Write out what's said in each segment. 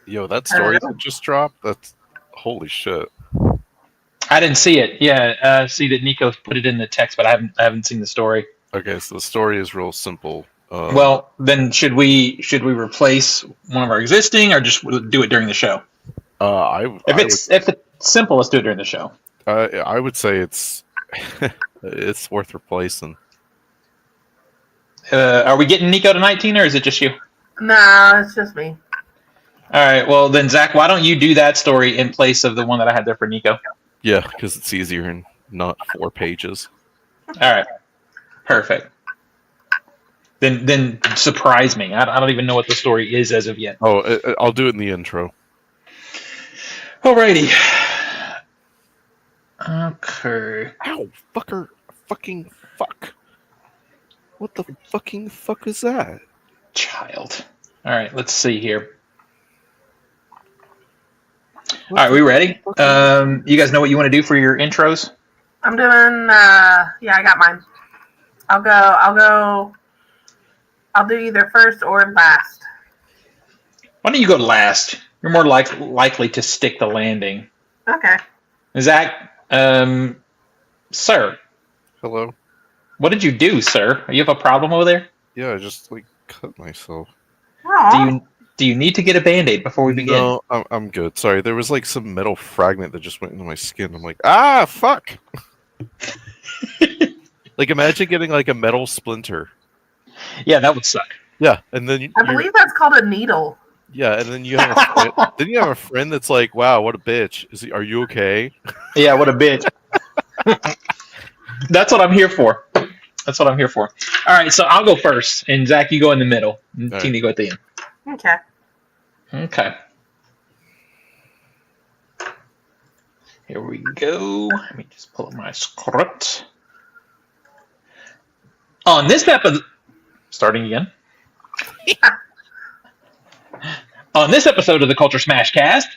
Yo, that story that just dropped, that's holy shit. I didn't see it. Yeah, see that Nico put it in the text, but I haven't seen the story. Okay, so the story is real simple. Well, then should we replace one of our existing, or just do it during the show? If it's simple, let's do it during the show. I would say it's it's worth replacing. Are we getting Nico tonight, Tina, or is it just you? No, it's just me. All right. Well, then Zach, why don't you do that story in place of the one that I had there for Nico? Yeah, because it's easier and not 4 pages. All right. Perfect. Then surprise me. I don't even know what the story is as of yet. Oh, I'll do it in the intro. Alrighty. Okay. Ow, fucker. Fucking fuck. What the fucking fuck is that? Child. Alright, let's see here. Alright, we ready? You guys know what you want to do for your intros? I'm doing, yeah, I got mine. I'll do either first or last. Why don't you go last? You're more likely to stick the landing. Okay. Zach, sir. Hello? What did you do, sir? You have a problem over there? Yeah, I just, cut myself. Aww. Do you need to get a Band-Aid before we begin? No, I'm good. Sorry, there was, some metal fragment that just went into my skin. I'm like, ah, fuck! Imagine getting, a metal splinter. Yeah, that would suck. Yeah, and then I believe that's called a needle. Yeah, and then you have a friend, then you have a friend that's like, "Wow, what a bitch! Are you okay?" Yeah, what a bitch. That's what I'm here for. That's what I'm here for. All right, so I'll go first, and Zach, you go in the middle, and All Tina, you go at the end. Okay. Okay. Here we go. Let me just pull up my script. On this episode, starting again. On this episode of the Culture Smash cast,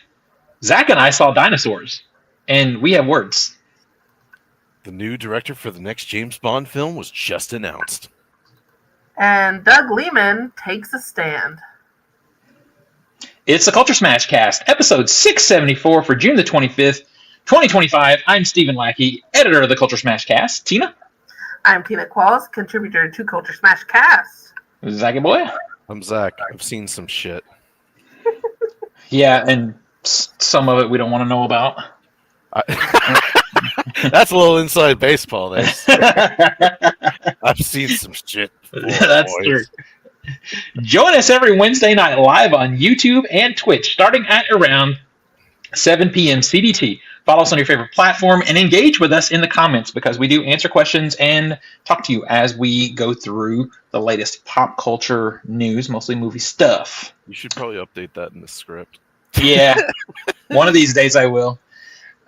Zach and I saw dinosaurs, and we have words. The new director for the next James Bond film was just announced. And Doug Lehman takes a stand. It's the Culture Smash cast, episode 674 for June the 25th, 2025. I'm Stephen Lackey, editor of the Culture Smash cast. Tina? I'm Tina Qualls, contributor to Culture Smash cast. Zachy boy? I'm Zach. I've seen some shit. Yeah, and some of it we don't want to know about. That's a little inside baseball there. I've seen some shit. That's true. Join us every Wednesday night live on YouTube and Twitch, starting at around 7 p.m. CDT. Follow us on your favorite platform and engage with us in the comments because we do answer questions and talk to you as we go through the latest pop culture news, mostly movie stuff. You should probably update that in the script. Yeah, one of these days I will.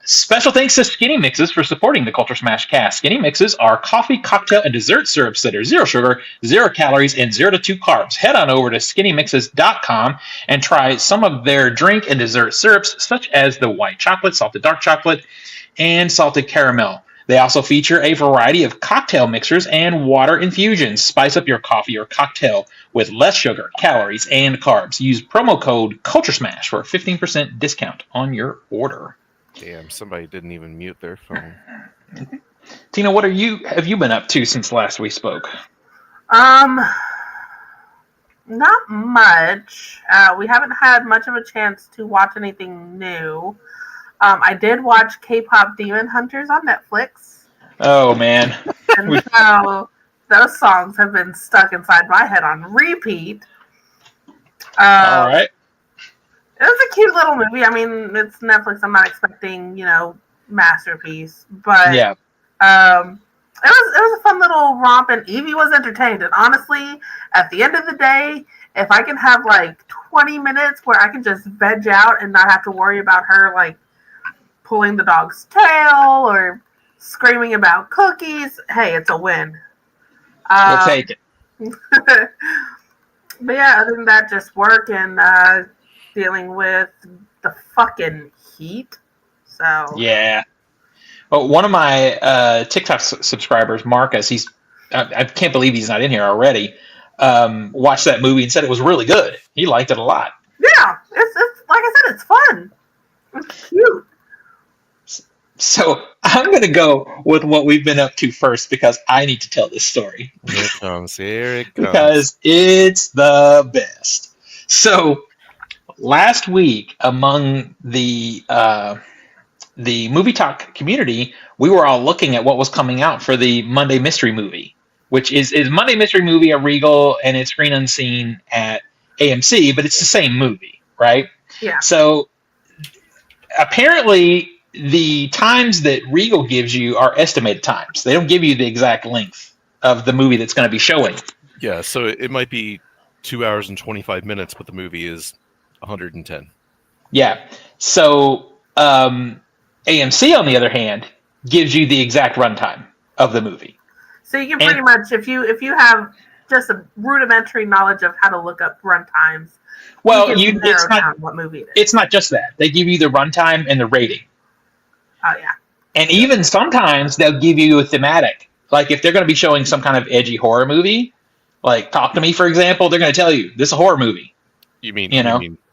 Special thanks to Skinny Mixes for supporting the Culture Smash cast. Skinny Mixes are coffee, cocktail, and dessert syrups that are 0 sugar, 0 calories, and 0 to 2 carbs. Head on over to skinnymixes.com and try some of their drink and dessert syrups, such as the white chocolate, salted dark chocolate, and salted caramel. They also feature a variety of cocktail mixers and water infusions. Spice up your coffee or cocktail with less sugar, calories, and carbs. Use promo code CultureSmash for a 15% discount on your order. Damn, somebody didn't even mute their phone. Tina, what have you been up to since last we spoke? Not much. We haven't had much of a chance to watch anything new. I did watch K-pop Demon Hunters on Netflix. Oh, man. And so those songs have been stuck inside my head on repeat. All right. It was a cute little movie. I mean, it's Netflix. I'm not expecting, masterpiece. But yeah. It was a fun little romp, and Evie was entertained. And honestly, at the end of the day, if I can have 20 minutes where I can just veg out and not have to worry about her pulling the dog's tail or screaming about cookies, hey, it's a win. We'll take it. But yeah, other than that, just work and dealing with the fucking heat. So yeah. Well, one of my TikTok subscribers, Marcus, I can't believe he's not in here already. Watched that movie and said it was really good. He liked it a lot. Yeah, it's Like I said, it's fun. It's cute. So I'm going to go with what we've been up to first because I need to tell this story. Here it comes. Here it comes. Because it's the best. So last week, among the movie talk community, we were all looking at what was coming out for the Monday Mystery Movie, which is Monday Mystery Movie at Regal and it's Screen Unseen at AMC, but it's the same movie, right? Yeah. So apparently the times that Regal gives you are estimated times. They don't give you the exact length of the movie that's going to be showing. Yeah, so it might be 2 hours and 25 minutes, but the movie is 110. Yeah. So AMC, on the other hand, gives you the exact runtime of the movie. So you can pretty much, if you have just a rudimentary knowledge of how to look up runtimes, well, it's not what movie it is. It's not just that. They give you the runtime and the rating. Oh yeah. And even sometimes they'll give you a thematic. Like if they're going to be showing some kind of edgy horror movie, like Talk to Me, for example, they're going to tell you this is a horror movie. You mean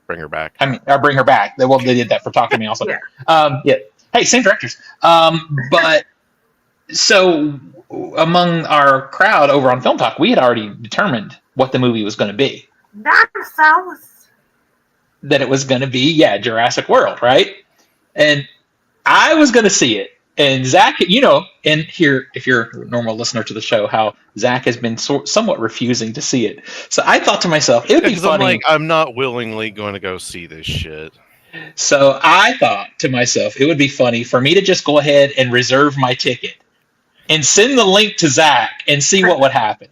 Bring Her Back? I mean, or Bring Her Back. They did that for Talk to Me also. Yeah. Yeah. Hey, same directors. But so among our crowd over on Film Talk, we had already determined what the movie was going to be. That it was going to be, Jurassic World, right? And I was going to see it. And Zach, and here, if you're a normal listener to the show, how Zach has been somewhat refusing to see it. So I thought to myself, it would be funny. I'm not willingly going to go see this shit. So I thought to myself, it would be funny for me to just go ahead and reserve my ticket and send the link to Zach and see what would happen.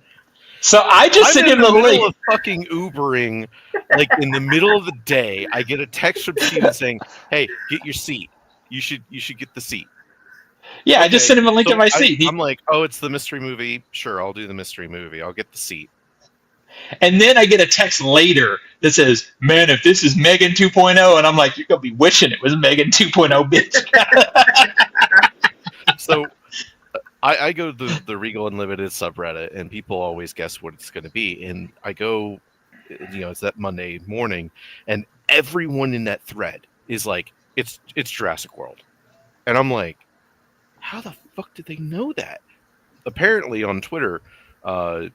So I just sent him the link. Of fucking Ubering, like in the middle of the day, I get a text from Steven saying, "Hey, get your seat. You should get the seat." Yeah, okay. I just sent him a link to my seat. I'm like, "Oh, it's the mystery movie. Sure, I'll do the mystery movie. I'll get the seat." And then I get a text later that says, "Man, if this is Megan 2.0," and I'm like, "You're gonna be wishing it was Megan 2.0, bitch." So I go to the Regal Unlimited subreddit, and people always guess what it's going to be. And I go, it's that Monday morning, and everyone in that thread is like, "It's Jurassic World," and I'm like, "How the fuck did they know that?" Apparently, on Twitter, the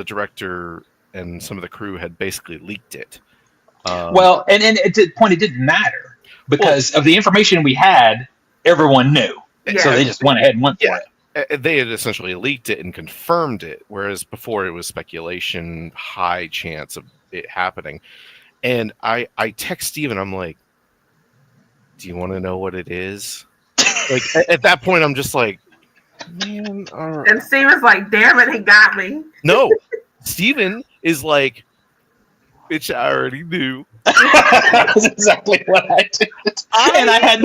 director and some of the crew had basically leaked it. Well, and at the point, it didn't matter because of the information we had. Everyone knew, so they just went ahead and went for it. They had essentially leaked it and confirmed it, whereas before it was speculation, high chance of it happening. And I text Steven, I'm like, "Do you want to know what it is?" Like at that point, I'm just like, "Man." And Steven's like, "Damn it, he got me." No, Steven is like, "Bitch, I already knew." That's exactly what I did. And I had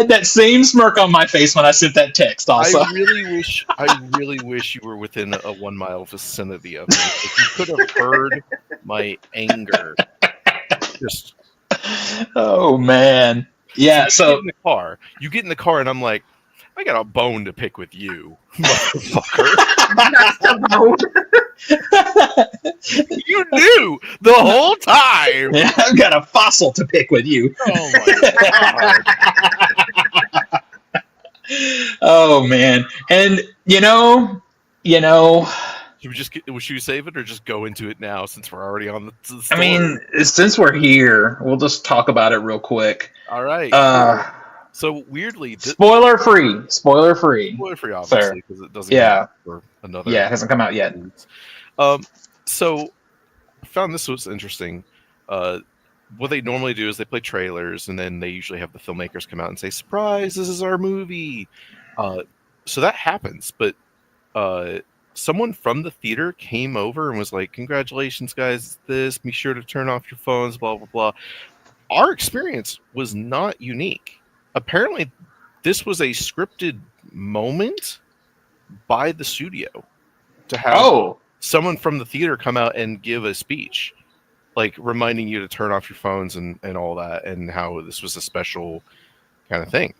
that same smirk on my face when I sent that text also. I really wish you were within a 1 mile vicinity of me. If you could have heard my anger. Just oh man. Yeah, so you get in the car and I'm like, "I got a bone to pick with you, motherfucker." That's a bone. You knew the whole time. Yeah, I've got a fossil to pick with you. Oh my god. Oh man. And should we save it or just go into it now since we're already on the story? I mean, since we're here, we'll just talk about it real quick. All right. So weirdly, spoiler free, obviously, because it doesn't. Yeah. For another. Yeah, it hasn't come out yet. So I found this was interesting. What they normally do is they play trailers, and then they usually have the filmmakers come out and say, "Surprise! This is our movie." So that happens, but someone from the theater came over and was like, "Congratulations, guys! Be sure to turn off your phones." Blah blah blah. Our experience was not unique. Apparently, this was a scripted moment by the studio to have someone from the theater come out and give a speech, like reminding you to turn off your phones and all that, and how this was a special kind of thing.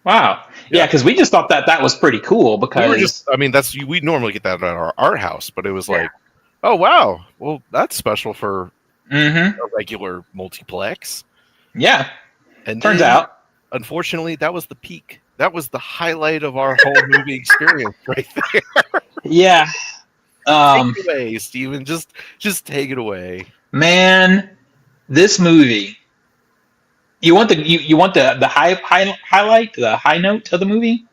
Wow. Yeah, because we just thought that was pretty cool because we normally get that at our art house, but it was like, oh wow, well that's special for Mm-hmm. a regular multiplex. Yeah. And Turns then, out. unfortunately, that was the peak. That was the highlight of our whole movie experience right there. Yeah. Take it away, Steven. Just take it away. Man, this movie. You want the highlight, the high note of the movie?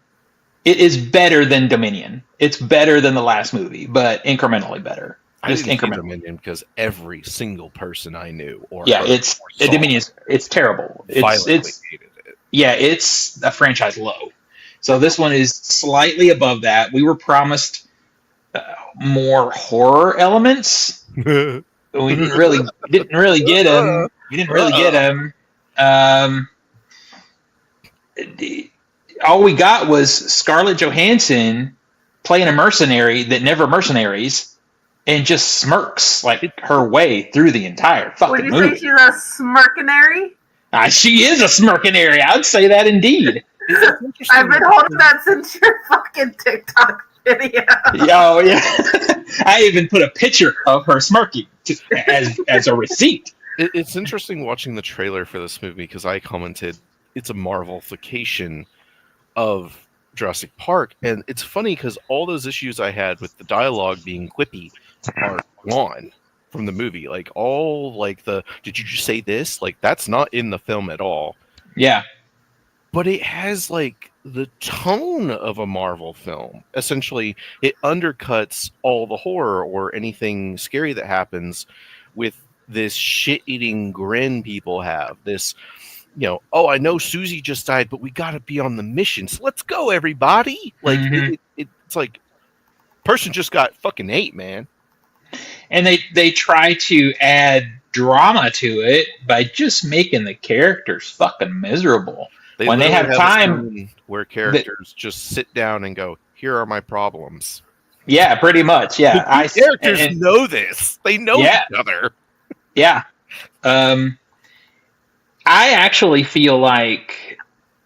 It is better than Dominion. It's better than the last movie, but incrementally better. I Just didn't see incrementally. Dominion because every single person I knew or Yeah, heard it's or saw Dominion. It's terrible. violently hated it. Yeah, it's a franchise low. So this one is slightly above that. We were promised more horror elements. We didn't really get them. We didn't really get them. All we got was Scarlett Johansson playing a mercenary that never mercenaries and just smirks like her way through the entire fucking Would you movie. say she's a smirkenary? She is a smirkenary. I'd say that indeed. I've been holding that since your fucking TikTok video. Oh yeah. I even put a picture of her smirking as a receipt. It's interesting watching the trailer for this movie because I commented it's a Marvelification of Jurassic Park, and it's funny because all those issues I had with the dialogue being quippy are gone from the movie. Like all like the did you just say this? Like that's not in the film at all. Yeah. But it has like the tone of a Marvel film. Essentially, it undercuts all the horror or anything scary that happens with this shit-eating grin people have. This, oh, I know Susie just died, but we got to be on the mission. So let's go, everybody. Like it's like person just got fucking ate, man. And they try to add drama to it by just making the characters fucking miserable. When they have time where characters just sit down and go, here are my problems. Yeah, pretty much. Yeah. Characters know this. They know each other. Yeah. I actually feel like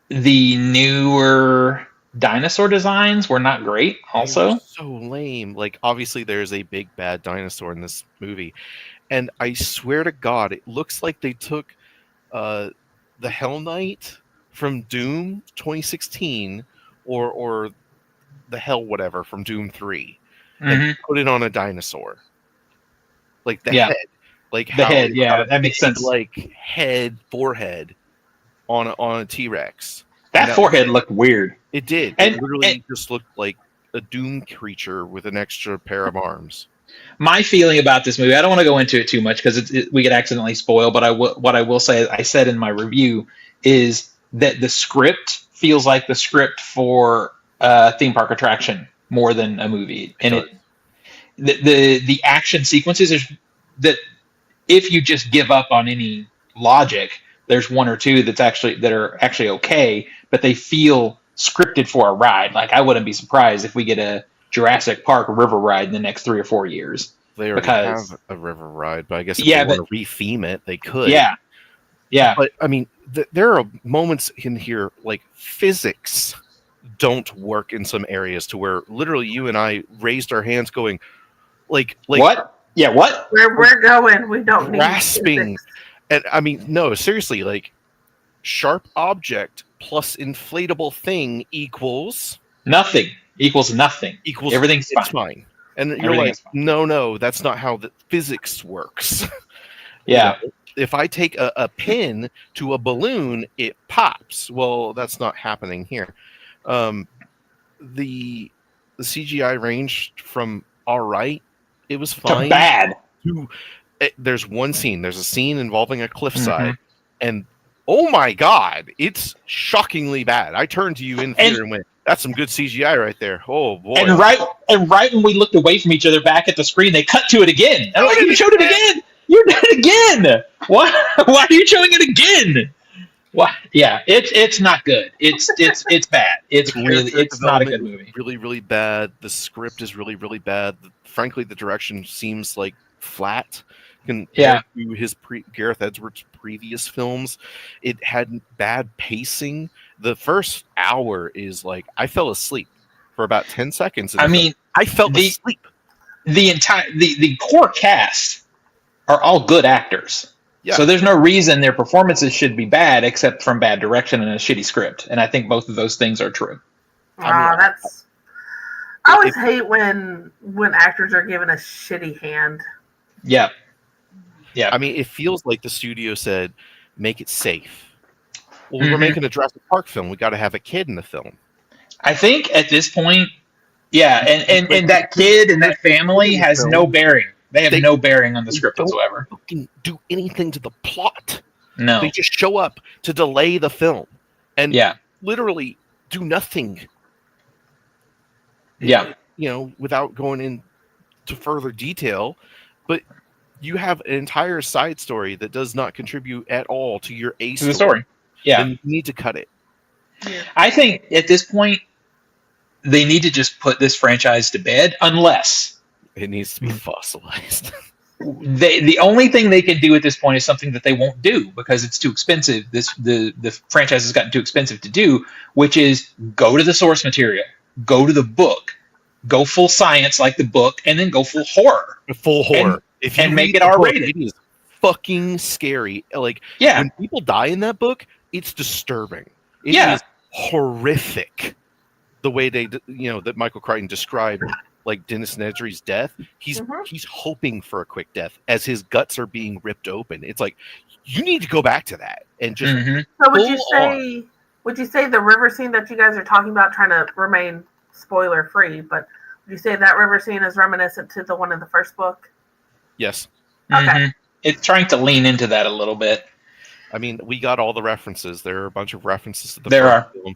the newer dinosaur designs were not great also. So lame. Like, obviously there's a big bad dinosaur in this movie. And I swear to God, it looks like they took the Hell Knight from Doom 2016 or the Hell whatever from Doom 3 and put it on a dinosaur. Like the head. Like the head, that makes sense. Like forehead on a T-Rex. That forehead looked weird. It did. It literally just looked like a Doom creature with an extra pair of arms. My feeling about this movie, I don't want to go into it too much because we could accidentally spoil, but what I will say, I said in my review, is that the script feels like the script for a theme park attraction more than a movie. And the action sequences is that if you just give up on any logic, there's one or two that are actually okay, but they feel scripted for a ride. Like I wouldn't be surprised if we get a Jurassic Park river ride in the next 3 or 4 years. They already have a river ride, but I guess if they want to re-theme it, they could. Yeah. But I mean, there are moments in here like physics don't work in some areas to where literally you and I raised our hands going like what? Yeah, what? Where we're going, we don't grasping. need And I mean, no, seriously, like sharp object plus inflatable thing equals nothing. Equals nothing. Equals everything's fine. And you're like, no, that's not how the physics works. Yeah. If I take a pin to a balloon, it pops. Well, that's not happening here. The CGI ranged from all right, it was fine, to bad. There's one scene. There's a scene involving a cliffside, and oh my god, it's shockingly bad. I turned to you in theater and went, "That's some good CGI right there." Oh boy! And right when we looked away from each other back at the screen, they cut to it again. And I'm like, "You showed it again! You did it again! Why are you showing it again?" Why? Yeah, it's not good. It's bad. It's not a good movie. Really, really bad. The script is really, really bad. Frankly, the direction seems like flat compared to Gareth Edwards' previous films. It had bad pacing. The first hour is like I fell asleep for about 10 seconds. I fell asleep. The entire core cast are all good actors. Yeah. So there's no reason their performances should be bad except from bad direction and a shitty script. And I think both of those things are true. I always hate when actors are given a shitty hand. Yeah. Yeah. I mean, it feels like the studio said, make it safe. Well, we're making a Jurassic Park film. We got to have a kid in the film. I think at this point, yeah, and that kid and that family has no bearing. They have no bearing on the script whatsoever. Fucking do anything to the plot. No. They just show up to delay the film and literally do nothing. Yeah. You know, without going into further detail, but you have an entire side story that does not contribute at all to your A story. Yeah. Then you need to cut it. Yeah. I think at this point they need to just put this franchise to bed unless it needs to be fossilized. The only thing they can do at this point is something that they won't do because it's too expensive. The franchise has gotten too expensive to do, which is go to the source material, go to the book, go full science like the book, and then go full horror. Full horror. And make it R-rated. It is fucking scary. Like when people die in that book, it's disturbing. It is horrific. The way that Michael Crichton described like Dennis Nedry's death, he's hoping for a quick death as his guts are being ripped open. It's like you need to go back to that and just. So would you say the river scene that you guys are talking about, trying to remain spoiler free, but would you say that river scene is reminiscent to the one in the first book? Yes. Okay. It's trying to lean into that a little bit. I mean, we got all the references. There are a bunch of references to the film.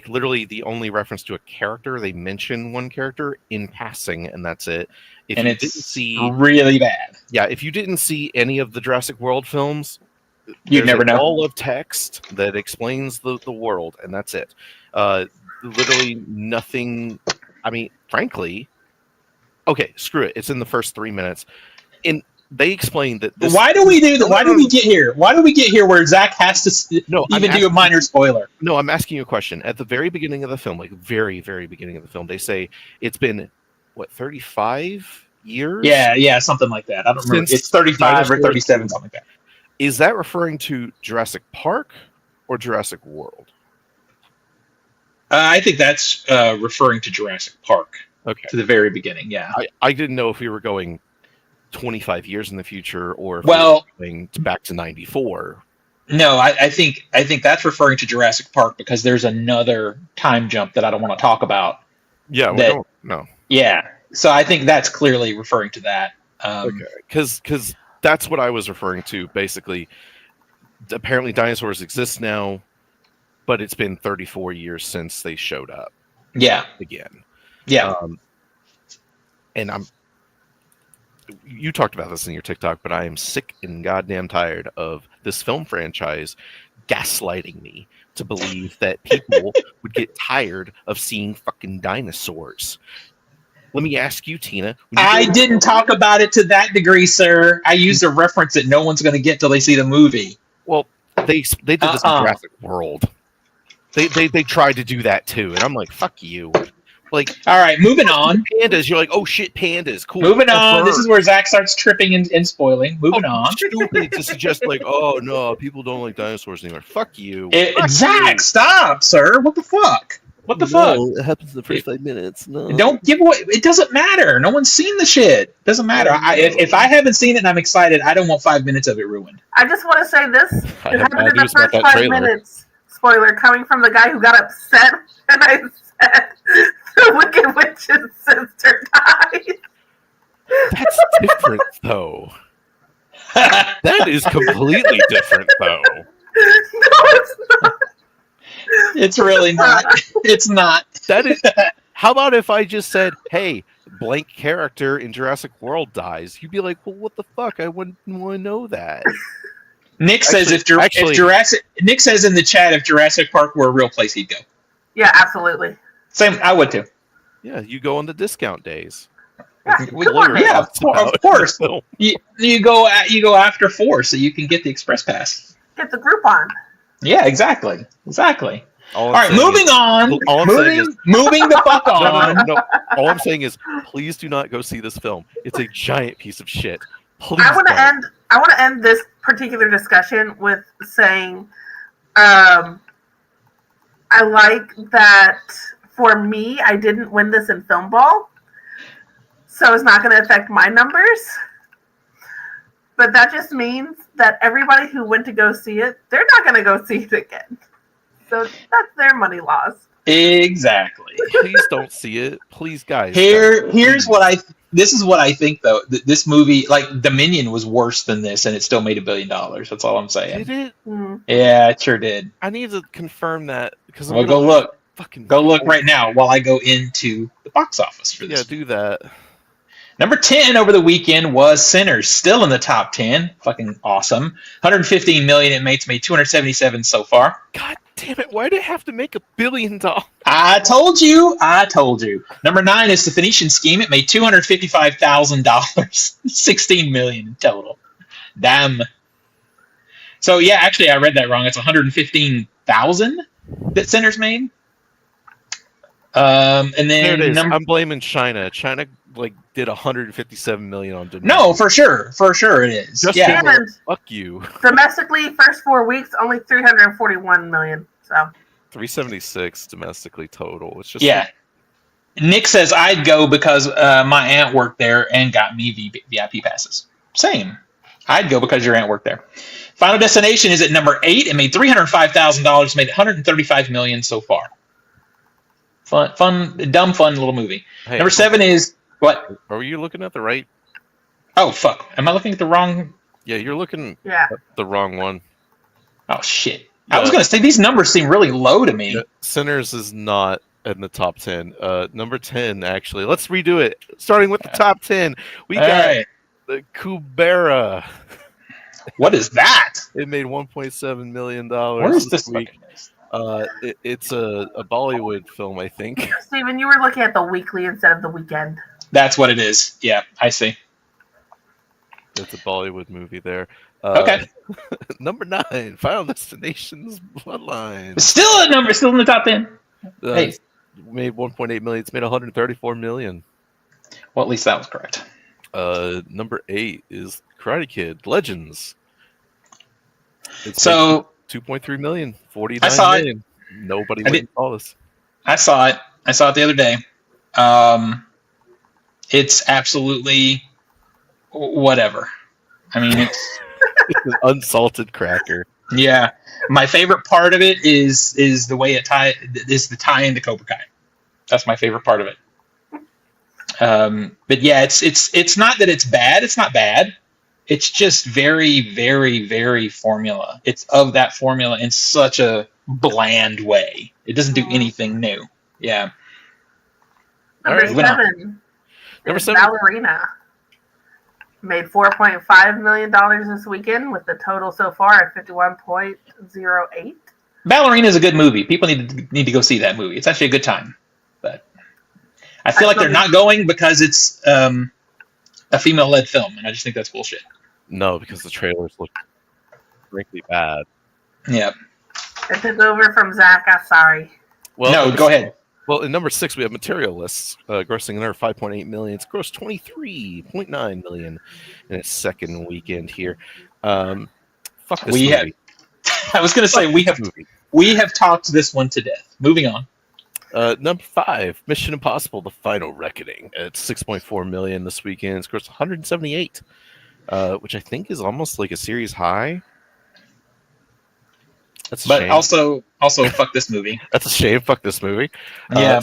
Literally the only reference to a character, they mention one character in passing, and that's it. It's really bad. Yeah, if you didn't see any of the Jurassic World films, you'd never know. All of text that explains the world, and that's it. Literally nothing. I mean, frankly, okay, screw it. It's in the first 3 minutes. They explained that. Why do we do that? Why do we get here? Why do we get here where Zach has to do a minor spoiler? No, I'm asking you a question. At the very beginning of the film, like very, very beginning of the film, they say it's been 35 years? Yeah, something like that. I don't remember. It's 35 or 37, something like that. Is that referring to Jurassic Park or Jurassic World? I think that's referring to Jurassic Park. Okay. To the very beginning, yeah. I didn't know if we were going 25 years in the future or if we were going back to 94. No, I think that's referring to Jurassic Park because there's another time jump that I don't want to talk about. Yeah, we don't know. Yeah, so I think that's clearly referring to that. Okay, because that's what I was referring to. Basically, apparently dinosaurs exist now, but it's been 34 years since they showed up. Yeah. Again. Yeah. And you talked about this in your TikTok, but I am sick and goddamn tired of this film franchise gaslighting me to believe that people would get tired of seeing fucking dinosaurs. Let me ask you, Tina. I didn't talk about it to that degree, sir. I used a reference that no one's going to get till they see the movie. Well, they did this in Jurassic World. They tried to do that too, and I'm like, fuck you. Like, all right, moving on. Pandas, you're like, oh shit, pandas, cool. Moving on. This is where Zach starts tripping and spoiling. Moving on. Stupid to suggest like, oh no, people don't like dinosaurs anymore. Fuck you. Zach, stop, sir. What the fuck? What the fuck? It happens in the first 5 minutes. No. Don't give away. It doesn't matter. No one's seen the shit. Doesn't matter. If I haven't seen it and I'm excited, I don't want 5 minutes of it ruined. I just want to say this. It happened in the first 5 minutes. Spoiler, coming from the guy who got upset and I said the Wicked Witch's sister died. That's different, though. That is completely different, though. No, it's not. It's really not. It's not. That is. How about if I just said, "Hey, blank character in Jurassic World dies"? You'd be like, "Well, what the fuck? I wouldn't want to know that." Nick says if Jurassic. Nick says in the chat if Jurassic Park were a real place, he'd go. Yeah, absolutely. Same. I would too. Yeah, you go on the discount days. Yeah, of course. You go after 4 so you can get the express pass. Get the Groupon. Yeah, exactly. All right, moving on. Moving the fuck on. No. All I'm saying is, please do not go see this film. It's a giant piece of shit. Please I want to don't. end this particular discussion with saying, I like that for me, I didn't win this in Film Ball, so it's not going to affect my numbers. But that just means that everybody who went to go see it, they're not going to go see it again. So that's their money loss. Exactly. Please don't see it. Please, guys. Here's what this is what I think though. This movie, like Dominion, was worse than this, and it still made $1 billion. That's all I'm saying. Did it? Yeah, it sure did. I need to confirm that because Well, go look. Fucking Go look right now while I go into the box office for this. Yeah, do that. Number 10 over the weekend was Sinners, still in the top 10. Fucking awesome. 115 million. It made 277 so far. God damn it! Why did it have to make $1 billion? I told you. Number 9 is The Phoenician Scheme. It made $255,000. 16 million in total. Damn. So yeah, actually, I read that wrong. It's 115,000 that Sinners made. And then There it is. I'm blaming China. China did 157 million on Dominion. No, for sure it is. Just yeah. And fuck you. domestically, first 4 weeks, only 341 million. So 376 domestically total. It's just Yeah. Nick says I'd go because my aunt worked there and got me VIP passes. Same. I'd go because your aunt worked there. Final Destination is at number 8. It made $305,000. Made $135 million so far. Fun, little movie. Hey, Number 7 is what? Are you looking at the right? Oh fuck! Am I looking at the wrong? Yeah, you're looking yeah, at the wrong one. Oh shit! I was gonna say these numbers seem really low to me. Sinners is not in the top 10. Number 10, actually. Let's redo it. Starting with the top 10, we All got right. the Kubera. What is that? It made $1.7 million. Where is this week. fucking list? It's a Bollywood film, I think. Steven, you were looking at the weekly instead of the weekend. That's what it is. Yeah, I see. It's a Bollywood movie there. Okay. Number 9, Final Destination's Bloodline. Still in the top 10. Hey. Made 1.8 million. It's made 134 million. Well, at least that was correct. Number 8 is Karate Kid Legends. It's So 2.3 million, 49 I saw million. Nobody went and saw this. I saw it the other day. It's absolutely whatever. I mean, it's It's an unsalted cracker. yeah. My favorite part of it is the way it the tie into Cobra Kai. That's my favorite part of it. But yeah, it's not that it's bad. It's not bad. It's just very, very, very formula. It's of that formula in such a bland way. It doesn't do anything new. Yeah. Number All right, 7. Number is 7. Ballerina. Made $4.5 million this weekend with the total so far at 51.08. Ballerina is a good movie. People need to go see that movie. It's actually a good time. But I feel like they're not going because it's a female-led film, and I just think that's bullshit. No, because the trailers look frankly bad. Yeah. It took over from Zach. I'm sorry. Well, No, go ahead. Well, in number 6, we have Materialists, grossing another 5.8 million. It's grossed 23.9 million in its second weekend here. Fuck this movie. I was going to say we have talked this one to death. Moving on. Number 5, Mission Impossible: The Final Reckoning. It's 6.4 million this weekend. It's grossed 178, which I think is almost like a series high. That's a shame. also fuck this movie. That's a shame. Fuck this movie. Yeah,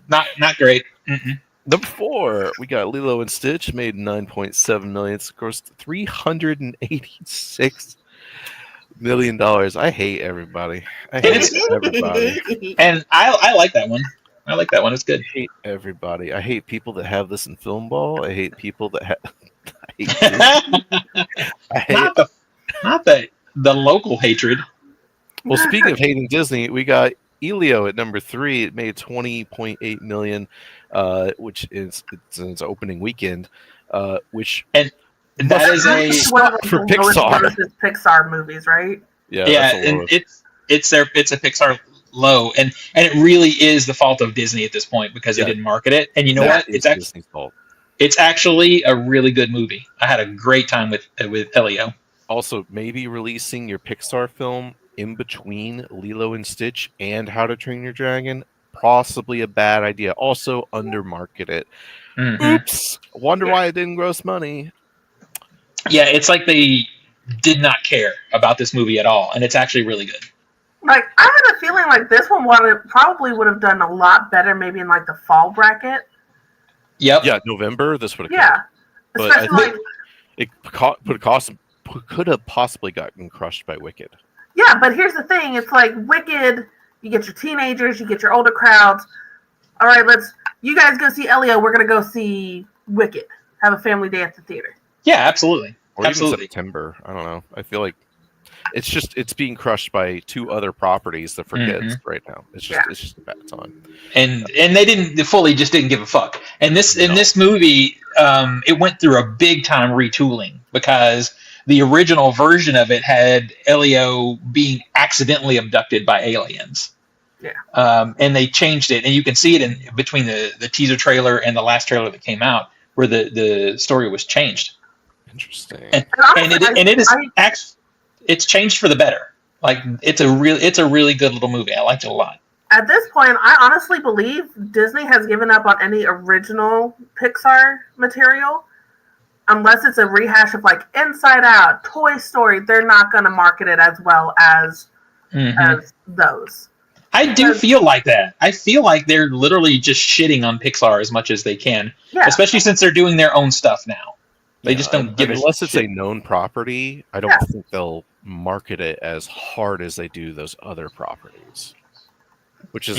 not great. Mm-mm. Number 4, we got Lilo and Stitch. Made 9.7 million. It's grossed $386 million. I hate everybody. I hate everybody. And I like that one. I like that one. It's good. I hate everybody. I hate people that have this in Film Ball. I hate people that have. I hate not the local hatred. Well, speaking of hating Disney, we got Elio at number 3. It made 20.8 million, which is in its opening weekend. Which and that is one of for the lowest Pixar. grossest Pixar movies, right? Yeah, and it's a Pixar low, and it really is the fault of Disney at this point because they didn't market it. And you know what? It's actually Disney's fault. It's actually a really good movie. I had a great time with Elio. Also, maybe releasing your Pixar film in between Lilo and Stitch and How to Train Your Dragon, possibly a bad idea. Also, undermarket it. Mm-hmm. Oops. Wonder why it didn't gross money. Yeah, it's like they did not care about this movie at all, and it's actually really good. Like, I had a feeling like this one probably would have done a lot better maybe in like the fall bracket. Yep. Yeah, November, this would have Yeah. But I Especially think like it could have possibly gotten crushed by Wicked. yeah, but here's the thing, it's like Wicked, you get your teenagers, you get your older crowds. All right, you guys go see Elio, we're gonna go see Wicked. Have a family day at the theater. Yeah, absolutely. Or Absolutely. even September. I don't know. I feel like it's being crushed by two other properties that for kids right now. It's just a bad time. And they didn't give a fuck. And in this movie, it went through a big time retooling because the original version of it had Elio being accidentally abducted by aliens. Yeah. And they changed it, and you can see it in between the teaser trailer and the last trailer that came out, where the story was changed. Interesting. It's changed for the better. Like it's a really good little movie. I liked it a lot. At this point, I honestly believe Disney has given up on any original Pixar material. Unless it's a rehash of like Inside Out, Toy Story, they're not going to market it as well as those. I do feel like that. I feel like they're literally just shitting on Pixar as much as they can, especially since they're doing their own stuff now. They just don't give a shit. Unless it's a known property, I don't think they'll market it as hard as they do those other properties. Which is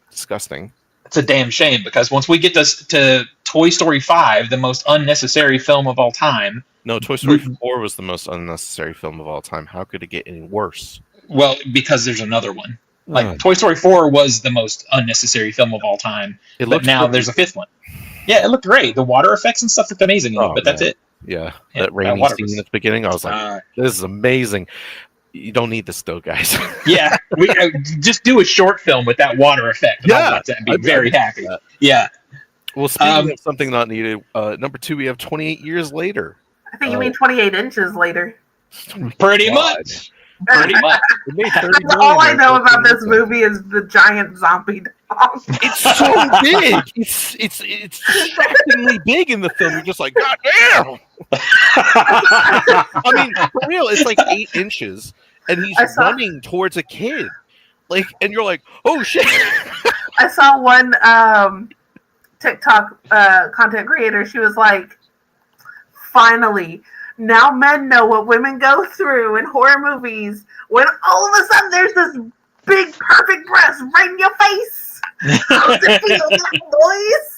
disgusting. It's a damn shame because once we get to Toy Story 5, the most unnecessary film of all time. No, Toy Story 4 was the most unnecessary film of all time. How could it get any worse? Well, because there's another one. Like Toy Story 4 was the most unnecessary film of all time. But now there's a fifth one. Yeah, it looked great. The water effects and stuff look amazing in it, but that's it. Yeah, that rainy scene at the beginning, I was like, this is amazing. You don't need this though, guys. Yeah, we just do a short film with that water effect. And be very happy. Yeah. Well, speaking of something not needed, number 2, we have 28 years later. I think you mean 28 inches later. Pretty much. Pretty much. All I know about this movie is the giant zombie dog. It's so big. It's distractingly big in the film. You're just like, God damn! I mean, for real, it's like 8 inches, and he's running towards a kid. Like, and you're like, oh shit! I saw one TikTok content creator. She was like, finally. Now men know what women go through in horror movies when all of a sudden there's this big, perfect breast right in your face. How's it feel, boys?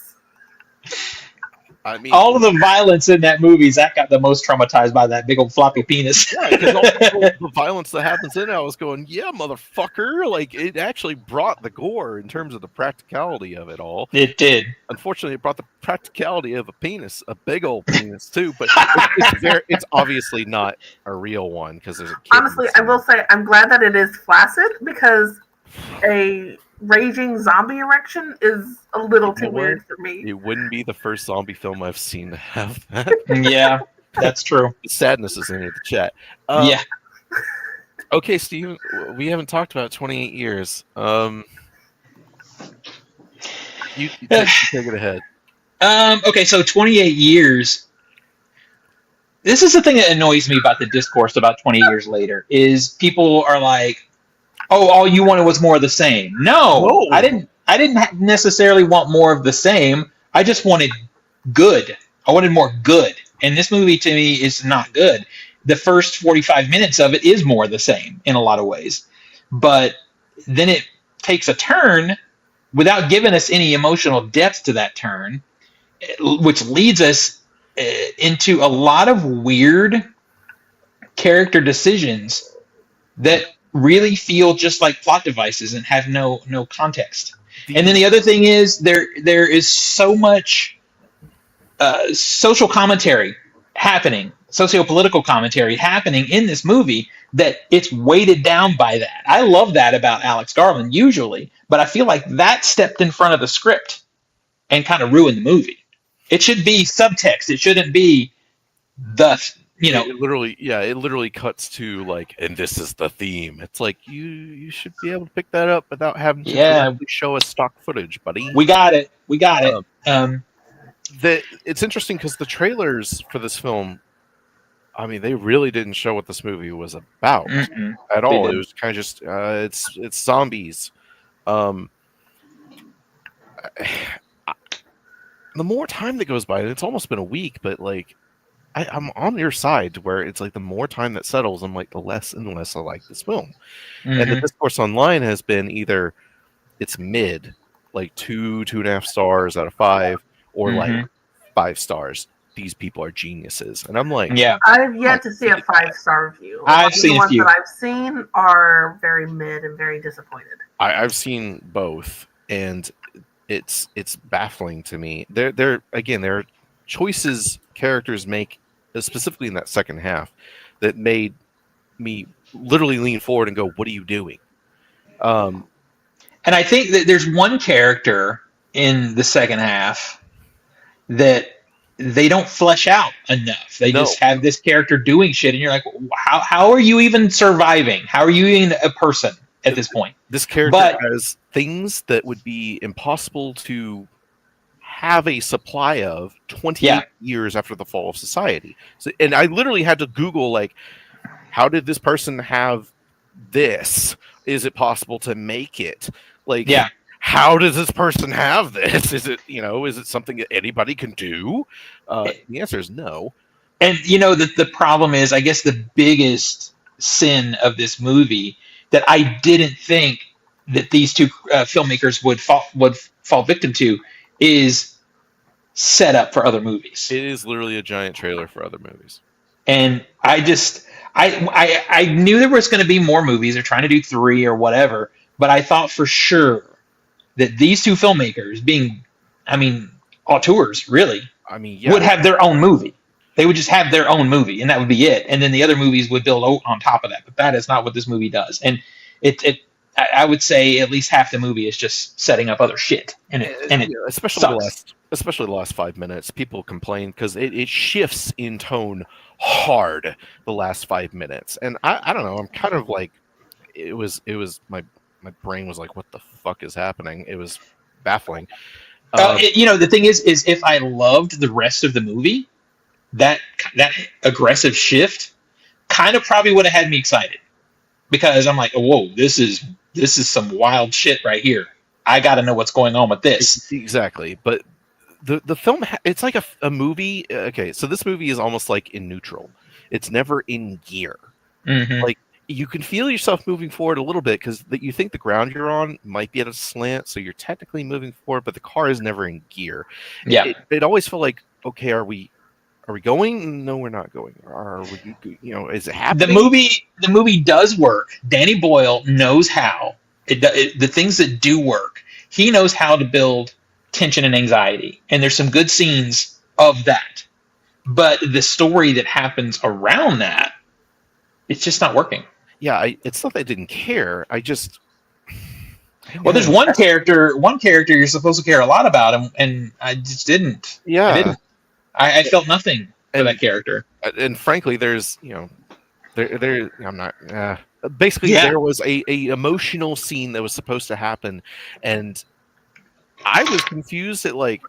I mean, all of the violence in that movie, Zach got the most traumatized by that big old floppy penis. Yeah, because all the violence that happens in it, I was going, yeah, motherfucker. Like, it actually brought the gore in terms of the practicality of it all. It did. Unfortunately, it brought the practicality of a penis, a big old penis, too. But it's obviously not a real one because there's a kid. Honestly, I will say I'm glad that it is flaccid because a raging zombie erection is a little too weird for me. It wouldn't be the first zombie film I've seen to have that. Yeah, that's true. The sadness is in the chat. Yeah. Okay, Steve, we haven't talked about 28 years. You take it ahead. Okay, so 28 years. This is the thing that annoys me about the discourse about 20 years later is people are like, oh, all you wanted was more of the same. No, I didn't necessarily want more of the same. I just wanted good. I wanted more good. And this movie to me is not good. The first 45 minutes of it is more the same in a lot of ways. But then it takes a turn without giving us any emotional depth to that turn, which leads us into a lot of weird character decisions that really feel just like plot devices and have no context. And then the other thing is there is so much social commentary happening, socio-political commentary happening in this movie that it's weighted down by that. I love that about Alex Garland usually, but I feel like that stepped in front of the script and kind of ruined the movie. It should be subtext. It shouldn't be the It literally cuts to like, and this is the theme. It's like you should be able to pick that up without having to directly show us stock footage, buddy. We got it. It's interesting because the trailers for this film, I mean, they really didn't show what this movie was about at all. It was kind of just it's zombies. The more time that goes by, and it's almost been a week, but like I'm on your side where it's like the more time that settles, I'm like the less and less I like this film. And the discourse online has been either it's mid, like 2.5 stars out of 5, or like 5 stars. These people are geniuses, and I'm like, I've yet to see a 5-star review. I've seen the ones a few that I've seen are very mid and very disappointed. I've seen both, and it's baffling to me. There are choices characters make, specifically in that second half, that made me literally lean forward and go, "What are you doing?" And I think that there's one character in the second half that they don't flesh out enough. They just have this character doing shit, and you're like, how are you even surviving? How are you even a person at this point? This character has things that would be impossible to have a supply of 28 years after the fall of society. So, and I literally had to Google, like, how did this person have this? Is it possible to make it? Like, how does this person have this? Is it something that anybody can do? The answer is no. And the problem is, I guess the biggest sin of this movie that I didn't think that these two filmmakers would fall victim to is set up for other movies. It is literally a giant trailer for other movies. And I knew there was going to be more movies. They're trying to do 3 or whatever, but I thought for sure that these two filmmakers, being, auteurs, really, would have their own movie. They would just have their own movie, and that would be it. And then the other movies would build on top of that. But that is not what this movie does. And I would say at least half the movie is just setting up other shit. And especially the last 5 minutes, people complain because it shifts in tone hard the last 5 minutes. And I don't know. I'm kind of like, it was my brain was like, what the fuck is happening? It was baffling. The thing is if I loved the rest of the movie, that aggressive shift kind of probably would have had me excited, because I'm like, oh, whoa, this is some wild shit right here. I got to know what's going on with this. Exactly. But the film, it's like a movie. Okay, so this movie is almost like in neutral. It's never in gear. Like, you can feel yourself moving forward a little bit because you think the ground you're on might be at a slant, so you're technically moving forward, but the car is never in gear. It always felt like, okay, are we going? No, we're not going. Are we? Is it happening? The movie does work. Danny Boyle knows how. The things that do work, he knows how to build tension and anxiety, and there's some good scenes of that. But the story that happens around that, it's just not working. Yeah, it's not that I didn't care. Well, there's one character you're supposed to care a lot about, and I just didn't. Yeah, I didn't. I felt nothing for that character. And frankly, there's I'm not. Basically, there was a emotional scene that was supposed to happen, and I was confused at like,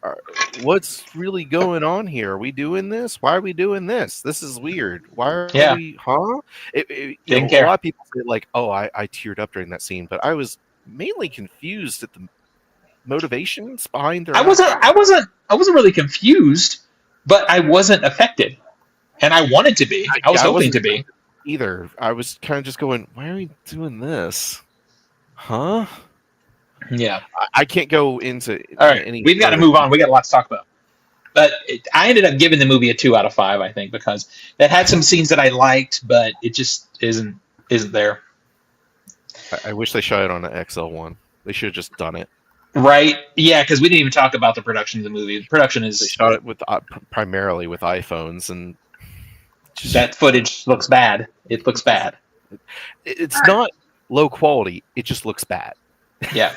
what's really going on here? Are we doing this? Why are we doing this? This is weird. Why are we? Huh? A lot of people say like, oh, I teared up during that scene, but I was mainly confused at the motivations behind their. I wasn't really confused, but I wasn't affected, and I wanted to be. I was hoping to be. Either I was kind of just going, why are we doing this? Huh? Yeah, I can't go into. All right, we've got to move on. We got a lot to talk about. But I ended up giving the movie a 2 out of 5, I think, because that had some scenes that I liked, but it just isn't there. I wish they shot it on an XL1. They should have just done it. Right? Yeah, because we didn't even talk about the production of the movie. The production is... They shot it with primarily with iPhones, and... that footage looks bad. It looks bad. It's not low quality. It just looks bad. Yeah.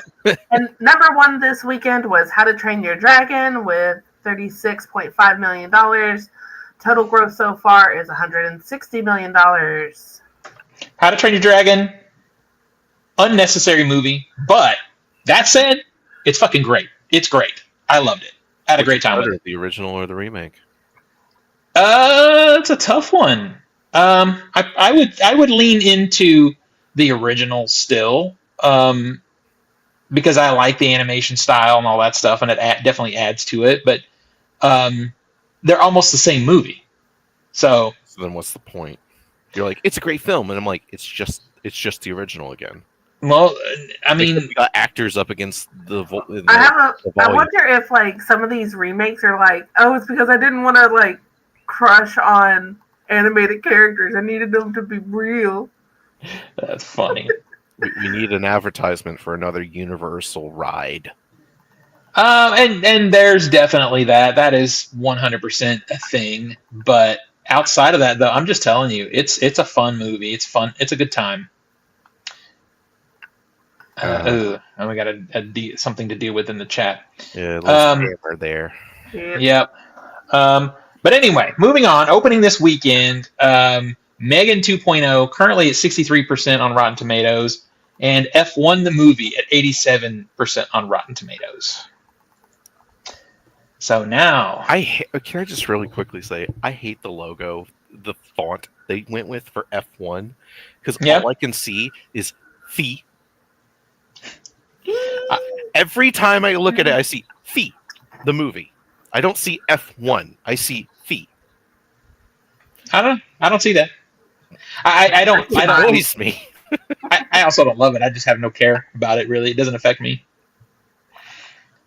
And number 1 this weekend was How to Train Your Dragon with $36.5 million. Total gross so far is $160 million. How to Train Your Dragon, unnecessary movie, but that said, it's fucking great. It's great. I loved it. I had a great time with it. The original or the remake? It's a tough one. I would lean into the original still, because I like the animation style and all that stuff, and it definitely adds to it. But they're almost the same movie. So then, what's the point? You're like, it's a great film, and I'm like, it's just the original again. Well, I mean, we got actors up against the. I wonder if like some of these remakes are like, oh, it's because I didn't want to like crush on animated characters. I needed them to be real. That's funny. we need an advertisement for another Universal ride. And there's definitely that. That is 100% a thing. But outside of that, though, I'm just telling you, it's a fun movie. It's fun. It's a good time. And we got something to deal with in the chat. Yeah, camera there. Yep. But anyway, moving on. Opening this weekend, Megan 2.0 currently at 63% on Rotten Tomatoes, and F1 the movie at 87% on Rotten Tomatoes. So now, can I just really quickly say I hate the logo, the font they went with for F1, because all I can see is "fee." Every time I look at it, I see "fee," the movie. I don't see F1. I see "fee." I don't see that. I don't. Annoys me. I also don't love it. I just have no care about it. Really, it doesn't affect me.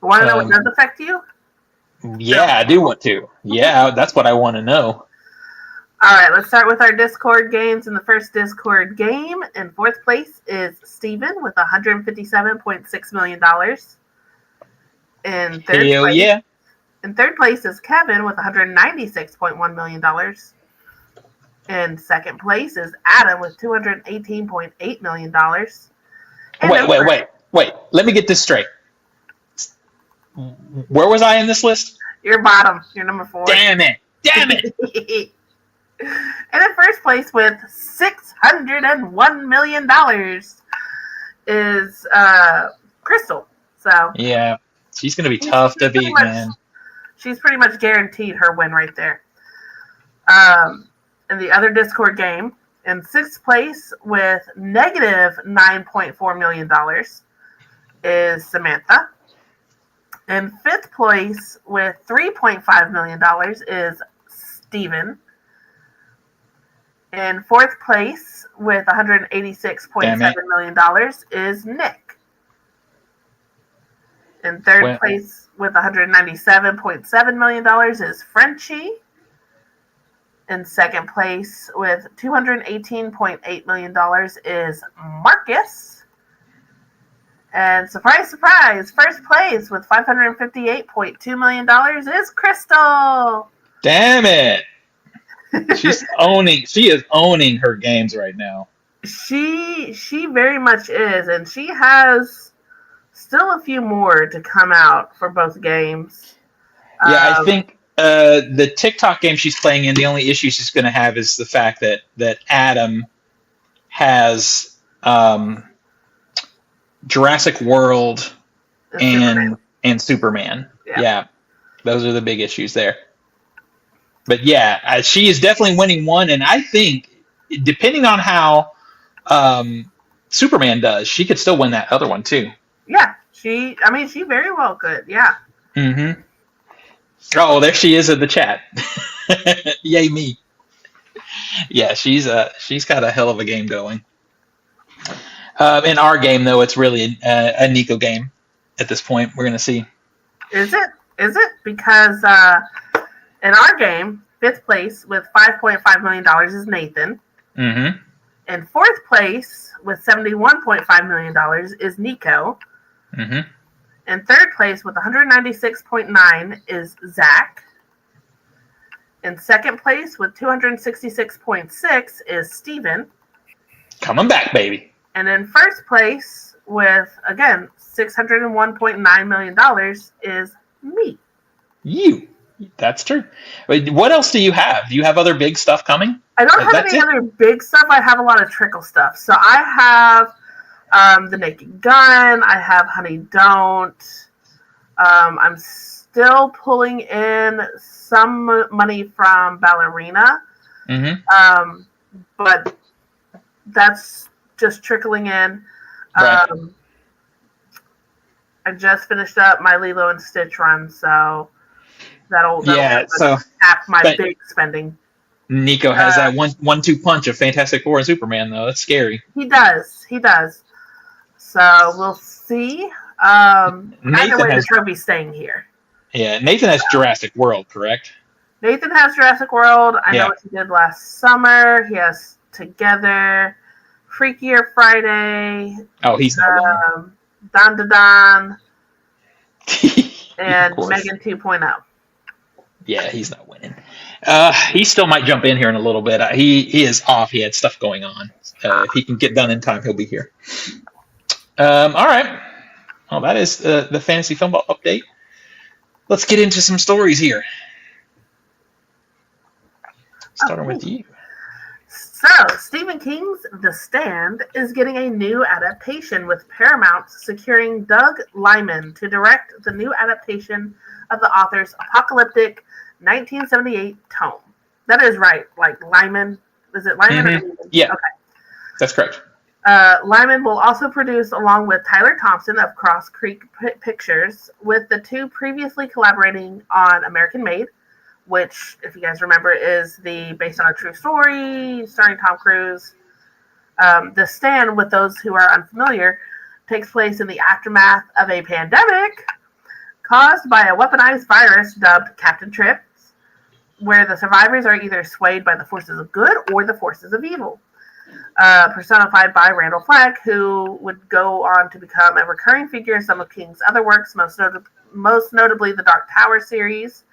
Want to know what does affect you? Yeah, I do want to. Yeah, that's what I want to know. All right, let's start with our Discord games. In the first Discord game, in fourth place is Steven with $157.6 million. In third place is Kevin with $196.1 million. In second place is Adam with $218.8 million. Wait. Let me get this straight. Where was I in this list? You're bottom. You're number 4. Damn it. And in first place with $601 million is Crystal. So yeah, she's going to be tough to beat, man. She's pretty much guaranteed her win right there. In the other Discord game, in sixth place with negative $9.4 million is Samantha. In fifth place with $3.5 million is Steven. In fourth place with $186.7 million is Nick. In third place with $197.7 million is Frenchie. In second place with $218.8 million is Marcus. And surprise, surprise, first place with $558.2 million is Crystal. Damn it. She is owning her games right now. She very much is, and she has still a few more to come out for both games. Yeah, I think the TikTok game she's playing in, the only issue she's going to have is the fact that Adam has Jurassic World and Superman. Yeah, those are the big issues there. But yeah, she is definitely winning one, and I think depending on how Superman does, she could still win that other one too. Yeah, she very well could. Yeah. Mm-hmm. Oh, there she is in the chat. Yay me. Yeah, she's got a hell of a game going. In our game, though, it's really a Nico game at this point. We're gonna see. Is it? Because in our game, fifth place with $5.5 million is Nathan. Mm-hmm. In fourth place with $71.5 million is Nico. Mm-hmm. In third place with $196.9 is Zach. In second place with $266.6 is Steven. Coming back, baby. And in first place with, again, $601.9 million is me. That's true. Wait, what else do you have? Do you have other big stuff coming? I don't have That's any it? other big stuff. I have a lot of trickle stuff. So I have The Naked Gun. I have Honey Don't. I'm still pulling in some money from Ballerina, Mm-hmm. but that's just trickling in. Right. I just finished up my Lilo and Stitch run, so that'll Yeah. So, tap my but big spending. Nico has that one-two punch of Fantastic Four and Superman, though. That's scary. He does. So we'll see. Either Nathan way, the has trophy's staying here. Nathan has Jurassic World, correct? Nathan has Jurassic World. I Yeah. know what he did last summer. He has Together, Freakier Friday, Oh, he's not winning. Don Da Don, and Of course. Megan 2.0. Yeah, he's not winning. He still might jump in here in a little bit. He is off. He had stuff going on. If he can get done in time, he'll be here. All right. Well, that is the Fantasy Film update. Let's get into some stories here. Starting with you. So, Stephen King's The Stand is getting a new adaptation, with Paramount securing Doug Liman to direct the new adaptation of the author's apocalyptic 1978 tome. That is right, like Lyman. Is it Lyman or Lyman? Yeah. Okay. That's correct. Lyman will also produce, along with Tyler Thompson of Cross Creek Pictures, with the two previously collaborating on American Made, which, if you guys remember, is based on a true story starring Tom Cruise. The Stand, with those who are unfamiliar, takes place in the aftermath of a pandemic caused by a weaponized virus dubbed Captain Trips, where the survivors are either swayed by the forces of good or the forces of evil. Personified by Randall Flagg, who would go on to become a recurring figure in some of King's other works, most notably the Dark Tower series.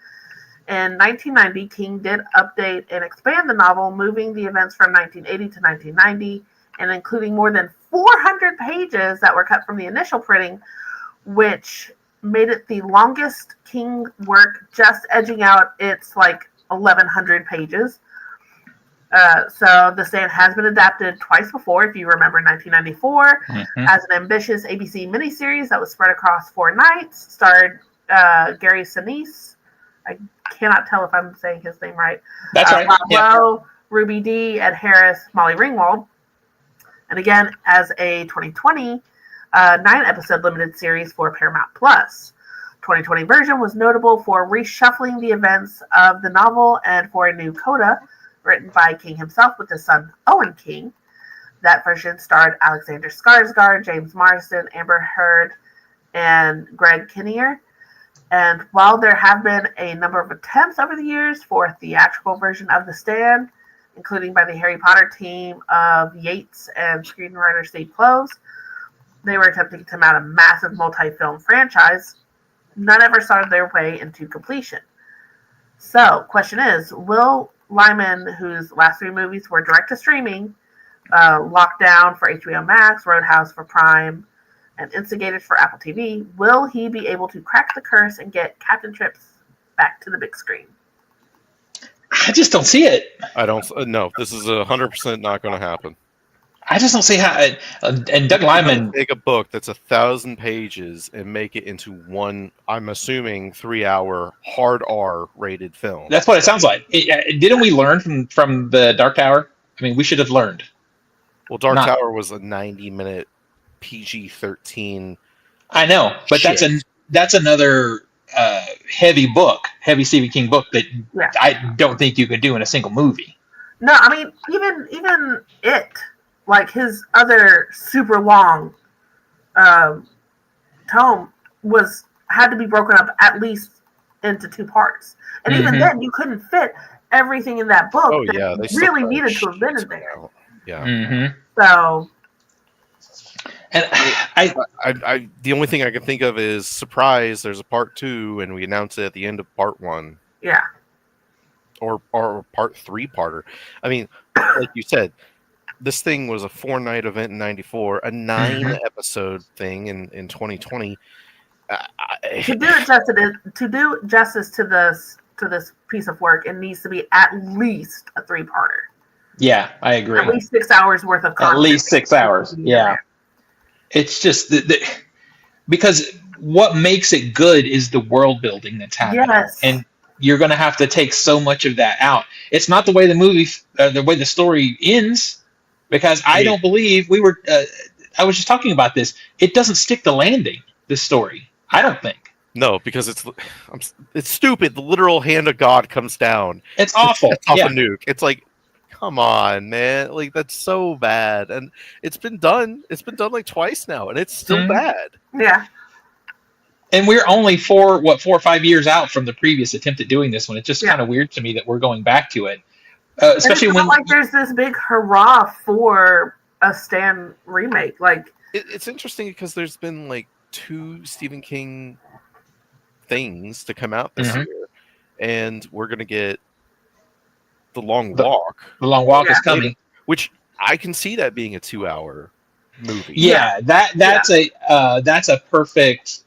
In 1990, King did update and expand the novel, moving the events from 1980 to 1990, and including more than 400 pages that were cut from the initial printing, which made it the longest King work, just edging out its 1,100 pages. So The Stand has been adapted twice before, if you remember, in 1994, as an ambitious ABC miniseries that was spread across 4 nights, starred Gary Sinise. I cannot tell if I'm saying his name right. That's right. Lowe, Ruby Dee, Ed Harris, Molly Ringwald. And again, as a 2020 9-episode limited series for Paramount Plus. 2020 version was notable for reshuffling the events of the novel and for a new coda written by King himself with his son Owen King. That version starred Alexander Skarsgård, James Marsden, Amber Heard, and Greg Kinnear. And while there have been a number of attempts over the years for a theatrical version of The Stand, including by the Harry Potter team of Yates and screenwriter Steve Kloves, they were attempting to mount a massive multi-film franchise. None ever saw their way into completion. So, question is, will Lyman, whose last 3 movies were direct to streaming, Lockdown for HBO Max, Roadhouse for Prime, and Instigators for Apple TV, will he be able to crack the curse and get Captain Trips back to the big screen? I just don't see it. I don't. No, this is 100% not going to happen. I just don't see how. And Doug Liman take a book that's 1,000 pages and make it into one, I'm assuming, 3-hour hard R rated film. That's what it sounds like. Didn't we learn from the Dark Tower? I mean, we should have learned. Well, Dark Tower was a 90-minute PG-13. I know, but that's another heavy Stephen King book that I don't think you could do in a single movie. No, I mean, even it, like his other super long tome, had to be broken up at least into 2 parts, and even then, you couldn't fit everything in that book. They really needed to have been in there. Yeah. So. And I the only thing I can think of is, surprise, there's a part 2, and we announced it at the end of part 1. Yeah. Or part 3-parter. I mean, like you said, this thing was a 4-night event in 94, a 9-episode thing in 2020. To do justice to this piece of work, it needs to be at least a 3-parter. Yeah, I agree. At least 6 hours worth of content. At least 6 hours. Yeah. It's just because what makes it good is the world building that's happening. Yes. And you're going to have to take so much of that out. It's not the way the way the story ends, because I don't believe I was just talking about this. It doesn't stick the landing, this story. I don't think. No, because it's stupid. The literal hand of God comes down. It's awful. It's off a nuke. It's like, come on, man. Like, that's so bad. And it's been done. It's been done like twice now, and it's still bad. Yeah. And we're only 4 or 5 years out from the previous attempt at doing this one. It's just kind of weird to me that we're going back to it. Especially when like there's this big hurrah for a Stan remake. Like, it's interesting because there's been like 2 Stephen King things to come out this year, and we're gonna get The Long Walk. The Long Walk is coming, which I can see that being a 2-hour movie. Yeah, that's a perfect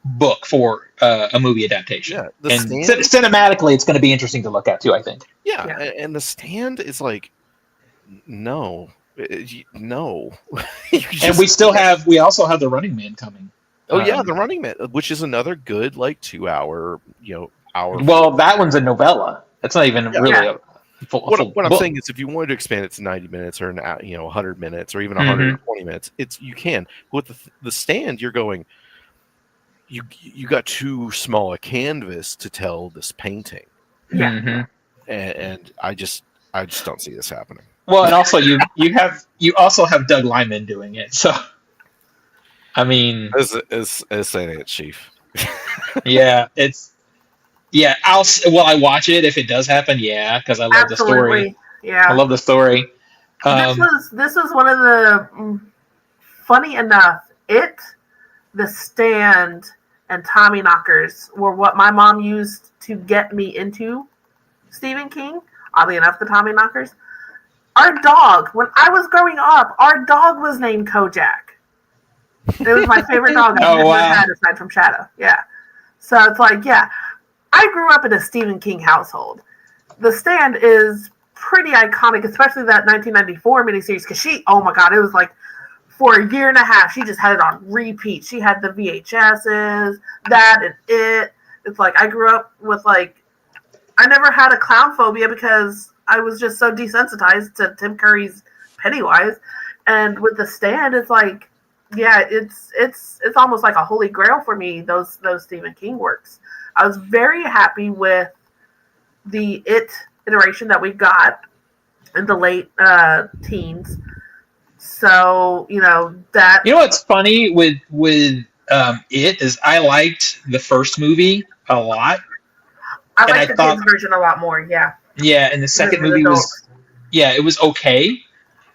book for a movie adaptation. Yeah, and cinematically, it's going to be interesting to look at too, I think. Yeah, and The Stand is like, no. And we also have The Running Man coming. Oh yeah, The Running Man, which is another good like 2-hour, hour. Well, that one's a novella. That's not even really a full what I'm book. saying is, if you wanted to expand it to 90 minutes or 100 minutes or even 120 minutes, you can. With the Stand, you're going. You got too small a canvas to tell this painting. Yeah. And I just don't see this happening. Well, and also you also have Doug Liman doing it, so I mean, as saying it, Chief. Yeah, I watch it if it does happen. Yeah, because I love the story. Yeah, I love the story. This was one of the funny enough. The Stand and Tommy Knockers were what my mom used to get me into Stephen King. Oddly enough, the Tommy Knockers. Our dog, when I was growing up, our dog was named Kojak. It was my favorite dog I've ever had aside from Shadow. Yeah. So it's like, I grew up in a Stephen King household. The Stand is pretty iconic, especially that 1994 miniseries, because oh my God, it was like, for a year and a half, she just had it on repeat. She had the VHSs, that and it. It's like, I grew up with I never had a clown phobia because I was just so desensitized to Tim Curry's Pennywise. And with The Stand, it's like, it's almost like a holy grail for me, those Stephen King works. I was very happy with the It iteration that we got in the late teens. So, that... You know what's funny with It is I liked the first movie a lot. I liked the kids version a lot more, yeah. Yeah, and the second movie it was okay.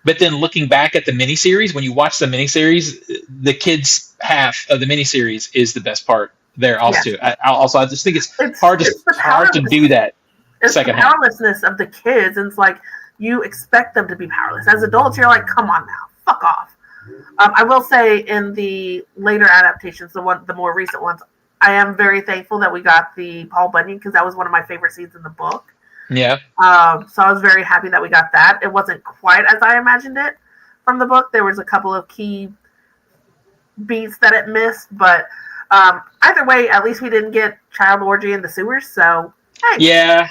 But then looking back at the miniseries, when you watch the miniseries, the kids half of the miniseries is the best part there also. Yeah. I just think it's hard to do that second half. It's the powerlessness of the kids, and it's like, you expect them to be powerless. As adults, you're like, come on now, fuck off. I will say in the later adaptations, the more recent ones, I am very thankful that we got the Paul Bunyan, because that was one of my favorite scenes in the book. Yeah. So I was very happy that we got that. It wasn't quite as I imagined it from the book. There was a couple of key beats that it missed, but either way, at least we didn't get child orgy in the sewers, so... Hey. Yeah,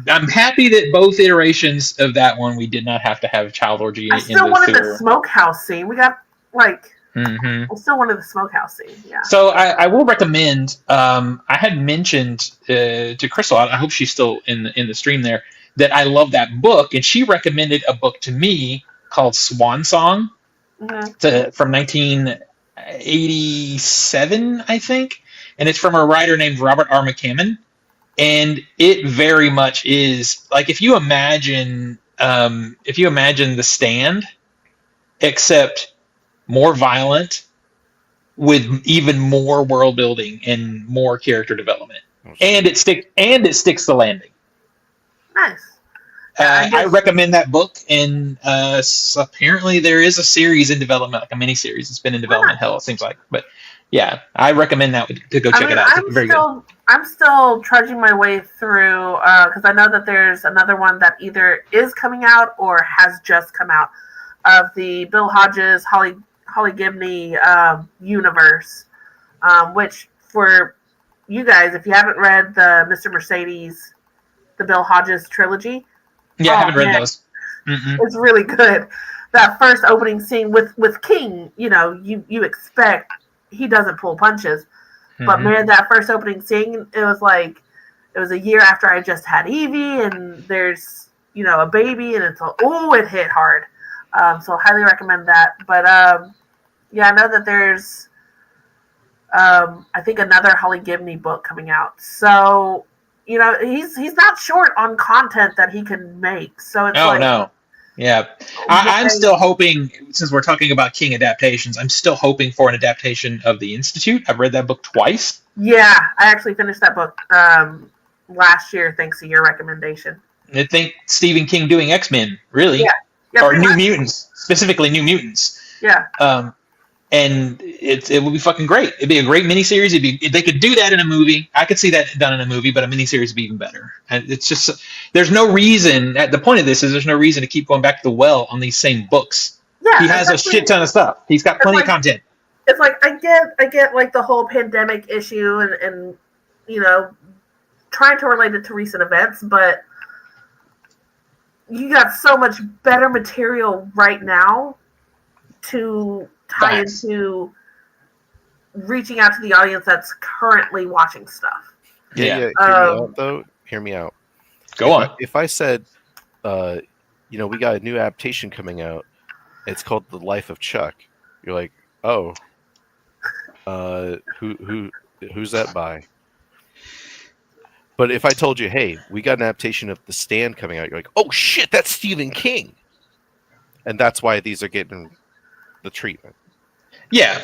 I'm happy that both iterations of that one we did not have to have child orgy in the sewer. I still wanted the smokehouse scene. We got I still wanted the smokehouse scene. Yeah. So I will recommend. I had mentioned to Crystal. I hope she's still in the stream there. That I love that book, and she recommended a book to me called Swan Song, from 1987, I think, and it's from a writer named Robert R. McCammon. And it very much is like if you imagine The Stand, except more violent, with even more world building and more character development, and it sticks the landing. Nice. I recommend that book, and apparently there is a series in development, like a mini series. It's been in development hell, it seems like, but Yeah, I recommend that to go check it out. It's very good. I'm still trudging my way through because I know that there's another one that either is coming out or has just come out of the Bill Hodges, Holly Gibney universe, which for you guys, if you haven't read the Mr. Mercedes, the Bill Hodges trilogy, Yeah, I haven't read those. It's really good. That first opening scene with King, you expect he doesn't pull punches, but man, that first opening scene, it was a year after I just had Evie, and there's a baby, and it hit hard. So highly recommend that. But yeah, I know that there's I think another Holly Gibney book coming out. So he's not short on content that he can make. So it's no. Yeah. I'm still hoping, since we're talking about King adaptations, I'm still hoping for an adaptation of The Institute. I've read that book twice. Yeah, I actually finished that book last year thanks to your recommendation. I think Stephen King doing X-Men, really. Yeah, or New Mutants, specifically New Mutants. Yeah. And it would be fucking great. It'd be a great miniseries. They could do that in a movie. I could see that done in a movie, but a miniseries would be even better. And it's just there's no reason. The point of this is there's no reason to keep going back to the well on these same books. Yeah, he has a shit ton of stuff. He's got plenty of content. It's like I get like the whole pandemic issue and trying to relate it to recent events, but you got so much better material right now to tie into reaching out to the audience that's currently watching stuff. Yeah. Hear me out. Go on. If I said, we got a new adaptation coming out, it's called The Life of Chuck. You're like, oh, who's that by? But if I told you, hey, we got an adaptation of The Stand coming out, you're like, oh shit, that's Stephen King, and that's why these are getting the treatment. Yeah,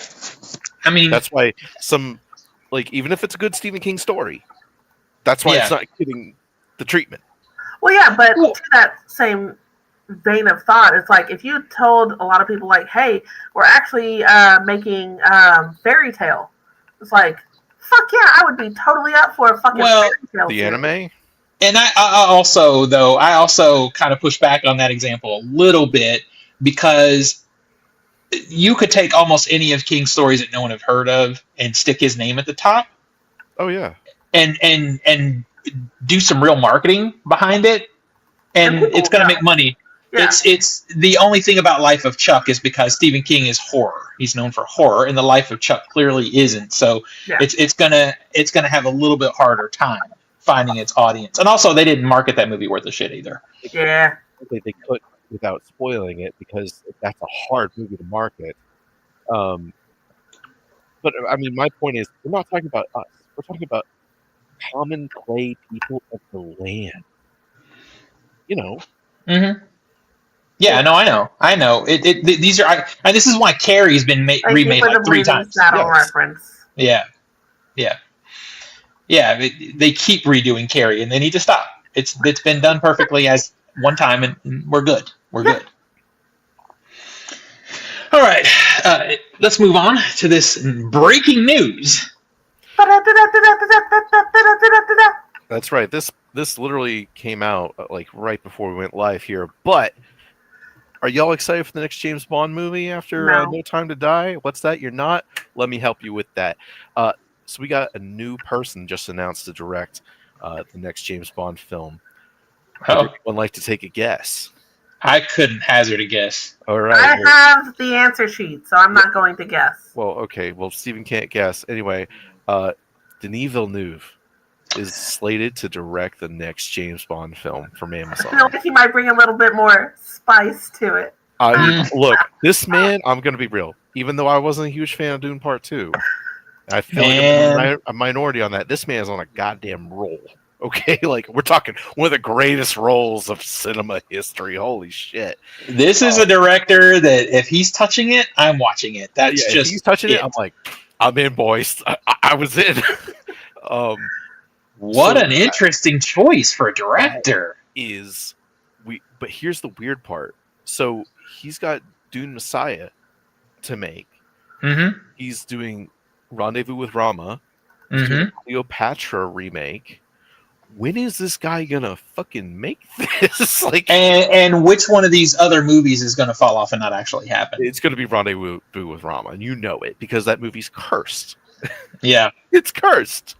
I mean that's why even if it's a good Stephen King story, that's why it's not getting the treatment. Well, yeah, but to that same vein of thought, it's like if you told a lot of people, like, hey, we're actually making Fairy Tale, it's like, fuck yeah, I would be totally up for a fucking Fairy Tale. The anime. And I also kind of push back on that example a little bit, because you could take almost any of King's stories that no one have heard of and stick his name at the top. Oh yeah. And do some real marketing behind it, and it's going to make money. Yeah. It's the only thing about Life of Chuck is because Stephen King is horror. He's known for horror, and the Life of Chuck clearly isn't. So it's gonna have a little bit harder time finding its audience. And also, they didn't market that movie worth a shit either. Yeah, they could, without spoiling it, because that's a hard movie to market. But I mean, my point is, we're not talking about us. We're talking about common clay people of the land. Mm-hmm. Yeah, no, I know. These are, and this is why Carrie's been remade like 3 times. Reference. Yeah. They keep redoing Carrie, and they need to stop. It's been done perfectly as one time, and we're good. We're good. All right, let's move on to this breaking news. That's right. This literally came out like right before we went live here. But are y'all excited for the next James Bond movie after No Time to Die? What's that? You're not? Let me help you with that. So we got a new person just announced to direct the next James Bond film. Would anyone like to take a guess? I couldn't hazard a guess. All right. I have the answer sheet, so I'm not going to guess. Well, okay. Well, Steven can't guess. Anyway, Denis Villeneuve is slated to direct the next James Bond film from Amazon. I feel like he might bring a little bit more spice to it. Look, this man, I'm going to be real. Even though I wasn't a huge fan of Dune Part 2, I feel like I'm a minority on that. This man's on a goddamn roll. Okay, like we're talking one of the greatest roles of cinema history. Holy shit! This is a director that if he's touching it, I'm watching it. That's just if he's touching it. I'm like, I'm in, boys. I was in. What an interesting choice for a director. But here's the weird part. So he's got Dune Messiah to make. Mm-hmm. He's doing Rendezvous with Rama. He's doing a Cleopatra remake. When is this guy gonna fucking make this? Like, and which one of these other movies is going to fall off and not actually happen? it's gonna be Rendezvous with Rama, and you know it because that movie's cursed. Yeah, It's cursed.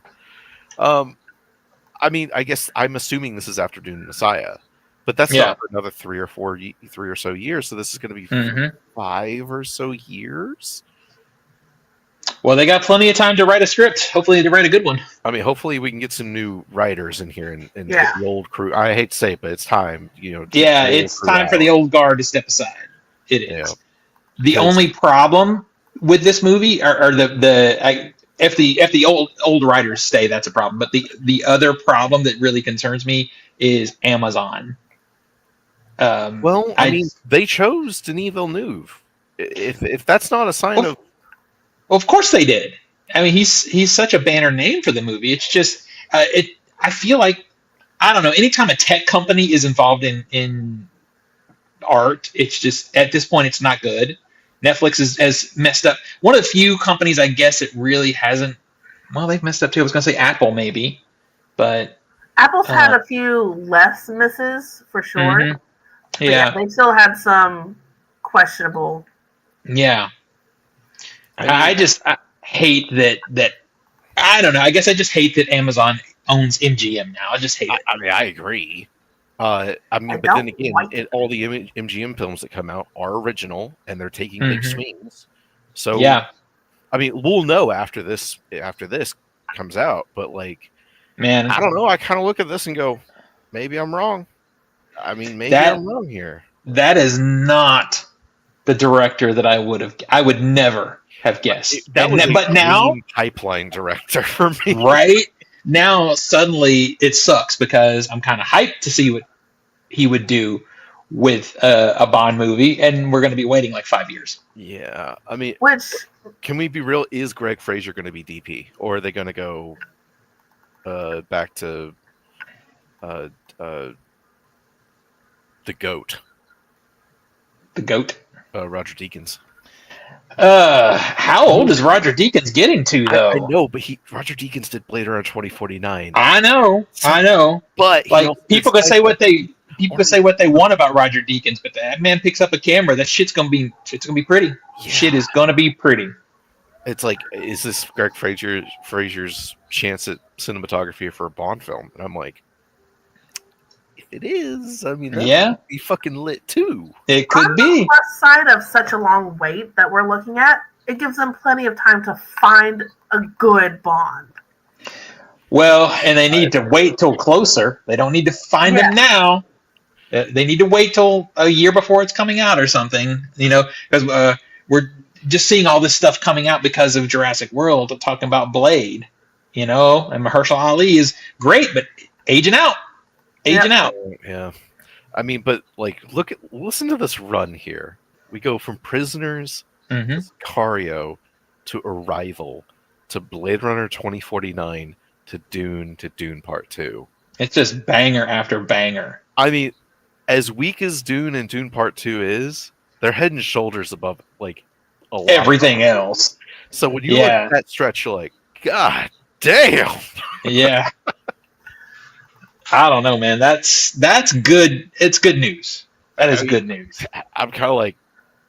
I mean, I guess I'm assuming this is after Dune Messiah, but that's not for another 3 or so years. So this is going to be 5 or so years. Well, they got plenty of time to write a script. Hopefully, they write a good one. I mean, hopefully we can get some new writers in here and get the old crew. I hate to say it, but it's time. It's time for the old guard to step aside. It is. Yeah. The only problem with this movie are if the old writers stay, that's a problem. But the other problem that really concerns me is Amazon. Well, I mean, they chose Denis Villeneuve. If that's not a sign of... Well, of course they did. I mean, he's such a banner name for the movie. It's just I feel like, I don't know, anytime a tech company is involved in art, it's just, at this point, it's not good. Netflix has messed up. One of the few companies, I guess, it really hasn't. Well, they've messed up too. I was going to say Apple, maybe, but Apple's had a few less misses for sure. Yeah, they still had some questionable. Yeah, I hate that. I don't know. I guess I just hate that Amazon owns MGM now. I just hate it. I mean, I agree. But then again, all the MGM films that come out are original, and they're taking big swings. So yeah, I mean, we'll know after this comes out. But like, man, I don't know. I kind of look at this and go, maybe I'm wrong. I mean, maybe I'm wrong here. That is not the director that I would never have guessed. That was but now pipeline director for me, right? Now suddenly it sucks because I'm kind of hyped to see what he would do with a Bond movie, and we're going to be waiting like 5 years. Yeah, I mean, can we be real? Is Greg Fraser going to be DP, or are they going to go back to the GOAT? The GOAT? Roger Deakins. How old is Roger Deakins getting to, though? I know, but Roger Deakins did Blade Runner 2049. I know. But like, people can say what they want about Roger Deakins, but that man picks up a camera. That shit's gonna be pretty. Yeah. Shit is gonna be pretty. It's like, is this Greg Fraser's chance at cinematography for a Bond film? And I'm like, if it is, I mean, that would be fucking lit too. It could be. On the plus side of such a long wait that we're looking at, it gives them plenty of time to find a good Bond. Well, and they need to wait till closer. They don't need to find them now. They need to wait till a year before it's coming out or something. Because we're just seeing all this stuff coming out because of Jurassic World, talking about Blade. And Mahershala Ali is great, but aging out. Yeah. I mean, but like, listen to this run here. We go from Prisoners to Sicario to Arrival to Blade Runner 2049 to Dune Part 2. It's just banger after banger. I mean, as weak as Dune and Dune Part 2 is, they're head and shoulders above like a lot everything else. So when you look at that stretch, you're like, God damn. Yeah. I don't know, man. That's good. It's good news. That is good news. I'm kind of like,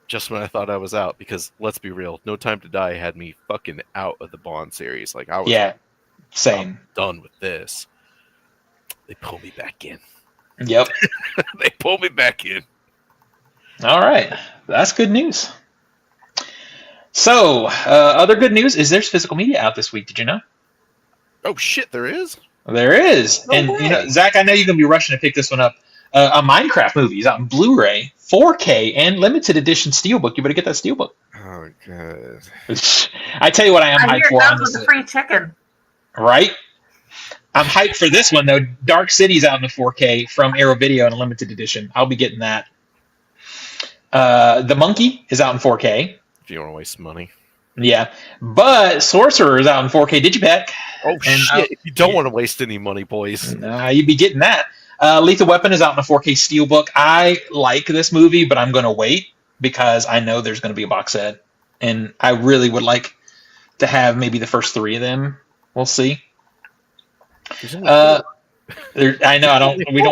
just when I thought I was out, because let's be real, No Time to Die had me fucking out of the Bond series. Like, I was same. I'm done with this. They pull me back in. Yep. They pull me back in. All right. That's good news. So, other good neuse is there's physical media out this week. Did you know? Oh, shit, there is? There is. No and, Zach, I know you're going to be rushing to pick this one up. A Minecraft movie is out in Blu-ray, 4K, and limited edition steelbook. You better get that steelbook. Oh, God. I tell you what I am hyped for. That was the free chicken. Right? I'm hyped for this one, though. Dark City's out in the 4K from Arrow Video in a limited edition. I'll be getting that. The Monkey is out in 4K. If you want to waste money. Yeah. But Sorcerer is out in 4K Digipack. Oh, shit. If you don't want to waste any money, boys. You'd be getting that. Lethal Weapon is out in a 4K Steelbook. I like this movie, but I'm going to wait because I know there's going to be a box set. And I really would like to have maybe the first 3 of them. We'll see. There's only I know. There's only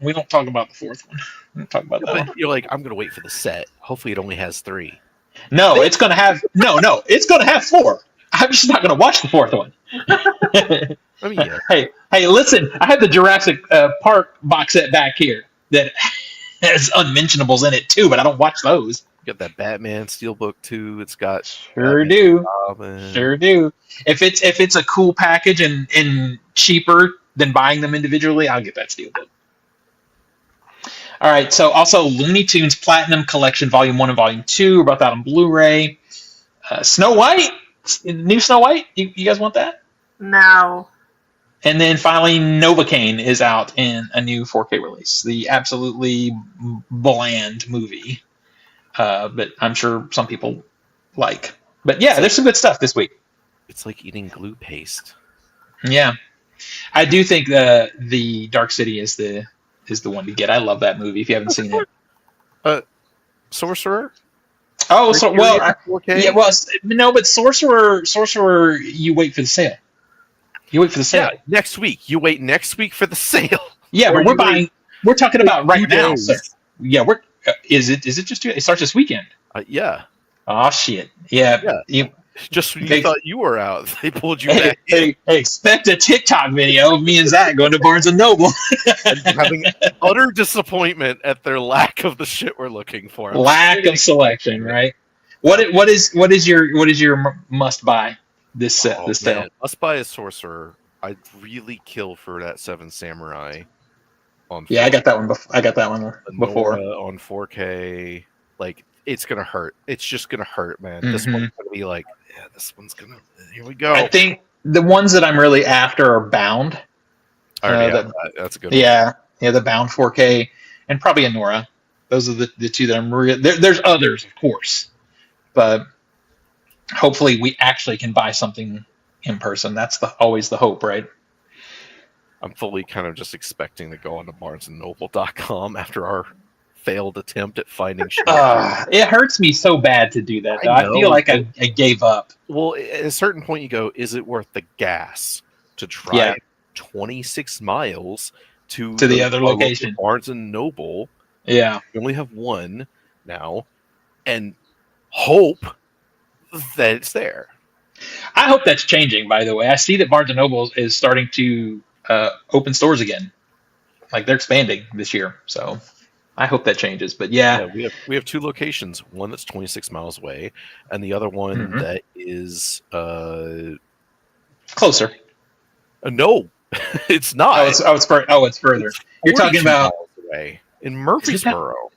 We don't talk about the 4th one. We don't talk about that but one. you're like, I'm gonna wait for the set. Hopefully, it only has 3. No, it's gonna have It's gonna have 4. I'm just not gonna watch the 4th one. I mean, yeah. Hey, listen! I have the Jurassic Park box set back here that has unmentionables in it too, but I don't watch those. You got that Batman Steelbook too. It's got Sure Batman do. Robin. Sure do. If it's a cool package and cheaper than buying them individually, I'll get that Steelbook. All right. So also Looney Tunes Platinum Collection Volume 1 and Volume 2 are both out on Blu-ray. Snow White, new Snow White. You guys want that? No. And then finally, Novocaine is out in a new 4K release. The absolutely bland movie, but I'm sure some people like. But yeah, there's some good stuff this week. It's like eating glue paste. Yeah, I do think the Dark City is the one to get. I love that movie. If you haven't seen it, Sorcerer. oh, so well, 4K? yeah, well, no, but Sorcerer, you wait for the sale. You wait for the sale. Yeah, next week. You wait next week for the sale. Yeah, Or but we're you buying. We're talking about right 2 now, days. sir. Yeah, we're. Is it just? It starts this weekend. Yeah. Oh shit! Yeah, Yeah. Just when you They- thought you were out, they pulled you back in, expect a TikTok video of me and Zach going to Barnes and Noble. having utter disappointment at their lack of the shit we're looking for. Lack of selection, right? What is your must buy this sale? Must buy a Sorcerer. I'd really kill for that 7 Samurai. On Yeah, I got that one. I got that one before. Nora on 4K. Like, it's gonna hurt. It's just gonna hurt, man. This one's gonna be like, yeah, this one's gonna. Here we go. I think the ones that I'm really after are Bound. I already have that. That's a good. Yeah, the Bound 4K and probably a Nora. Those are the 2 that I'm really. There's others, of course, but hopefully we actually can buy something in person. That's always the hope, right? I'm fully kind of just expecting to go onto BarnesandNoble.com after our failed attempt at finding shit. It hurts me so bad to do that, though. I feel like I gave up. Well, at a certain point, you go, is it worth the gas to drive 26 miles to the other location? Barnes and Noble. Yeah. You only have one now, and hope that it's there. I hope that's changing, by the way. I see that Barnes & Noble is starting to open stores again. Like, they're expanding this year, so I hope that changes. But yeah, we have 2 locations. One that's 26 miles away, and the other one that is closer. No, it's not. It's further. You're talking about miles away in Murfreesboro.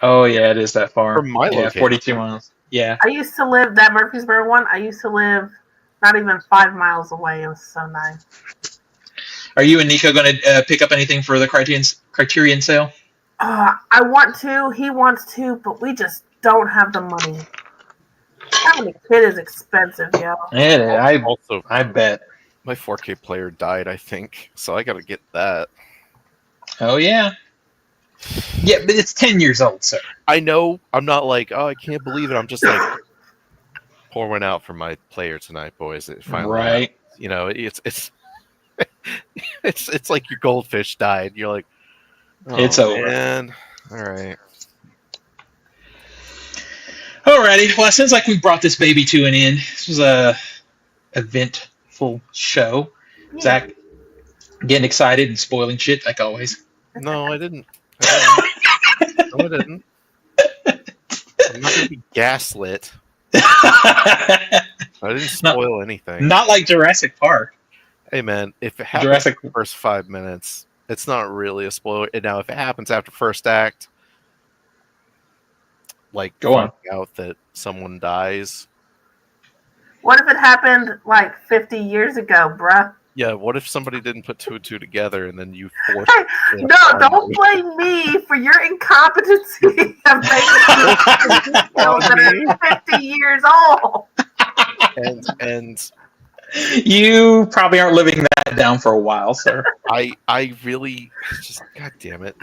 Oh yeah, it is that far. From my location. 42 miles. Yeah. I used to live that Murfreesboro one. I used to live not even 5 miles away. It was so nice. Are you and Nico going to pick up anything for the Criterion sale? I want to. He wants to, but we just don't have the money. Having a kid is expensive, yo. I bet. My 4K player died, I think, so I got to get that. Oh yeah. Yeah, but it's 10 years old, sir. I know. I'm not like, oh, I can't believe it. I'm just like, pour one out for my player tonight, boys. It finally right. happened. You know, it's it's like your goldfish died. You're like, oh, it's over. Man. All right. Alrighty. Well, it seems like we brought this baby to an end. This was a eventful show. Yeah. Zach getting excited and spoiling shit like always. No, I didn't. No, I didn't. I'm not gonna be gaslit. I didn't spoil anything. Not like Jurassic Park. Hey man, if it happens in the first 5 minutes, it's not really a spoiler. Now, if it happens after first act, like finding out that someone dies. What if it happened like 50 years ago, bruh? Yeah, what if somebody didn't put 2 and 2 together and then you forced No, don't blame me for your incompetency of making that are 50 years old. And you probably aren't living that down for a while, sir. I really just, god damn it.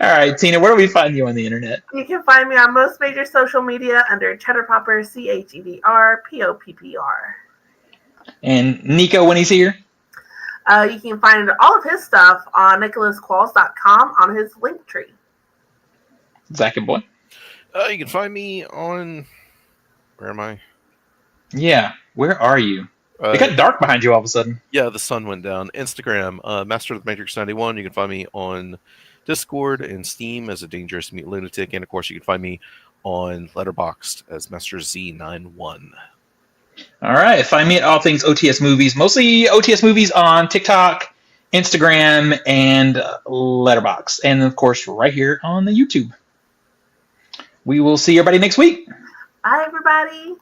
All right, Tina, where do we find you on the internet? You can find me on most major social media under Cheddar Popper, CheddarPoppr. And Nico, when he's here? You can find all of his stuff on nicholasqualls.com on his link tree. Zach and Boy? You can find me on. Where am I? Yeah, where are you? It got dark behind you all of a sudden. Yeah, the sun went down. Instagram, Master of the Matrix 91. You can find me on Discord and Steam as a Dangerous Mute Lunatic. And of course, you can find me on Letterboxd as Master Z91. All right, find me at All Things OTS Movies, mostly OTS Movies on TikTok, Instagram, and Letterboxd. And of course, right here on the YouTube. We will see everybody next week. Bye, everybody.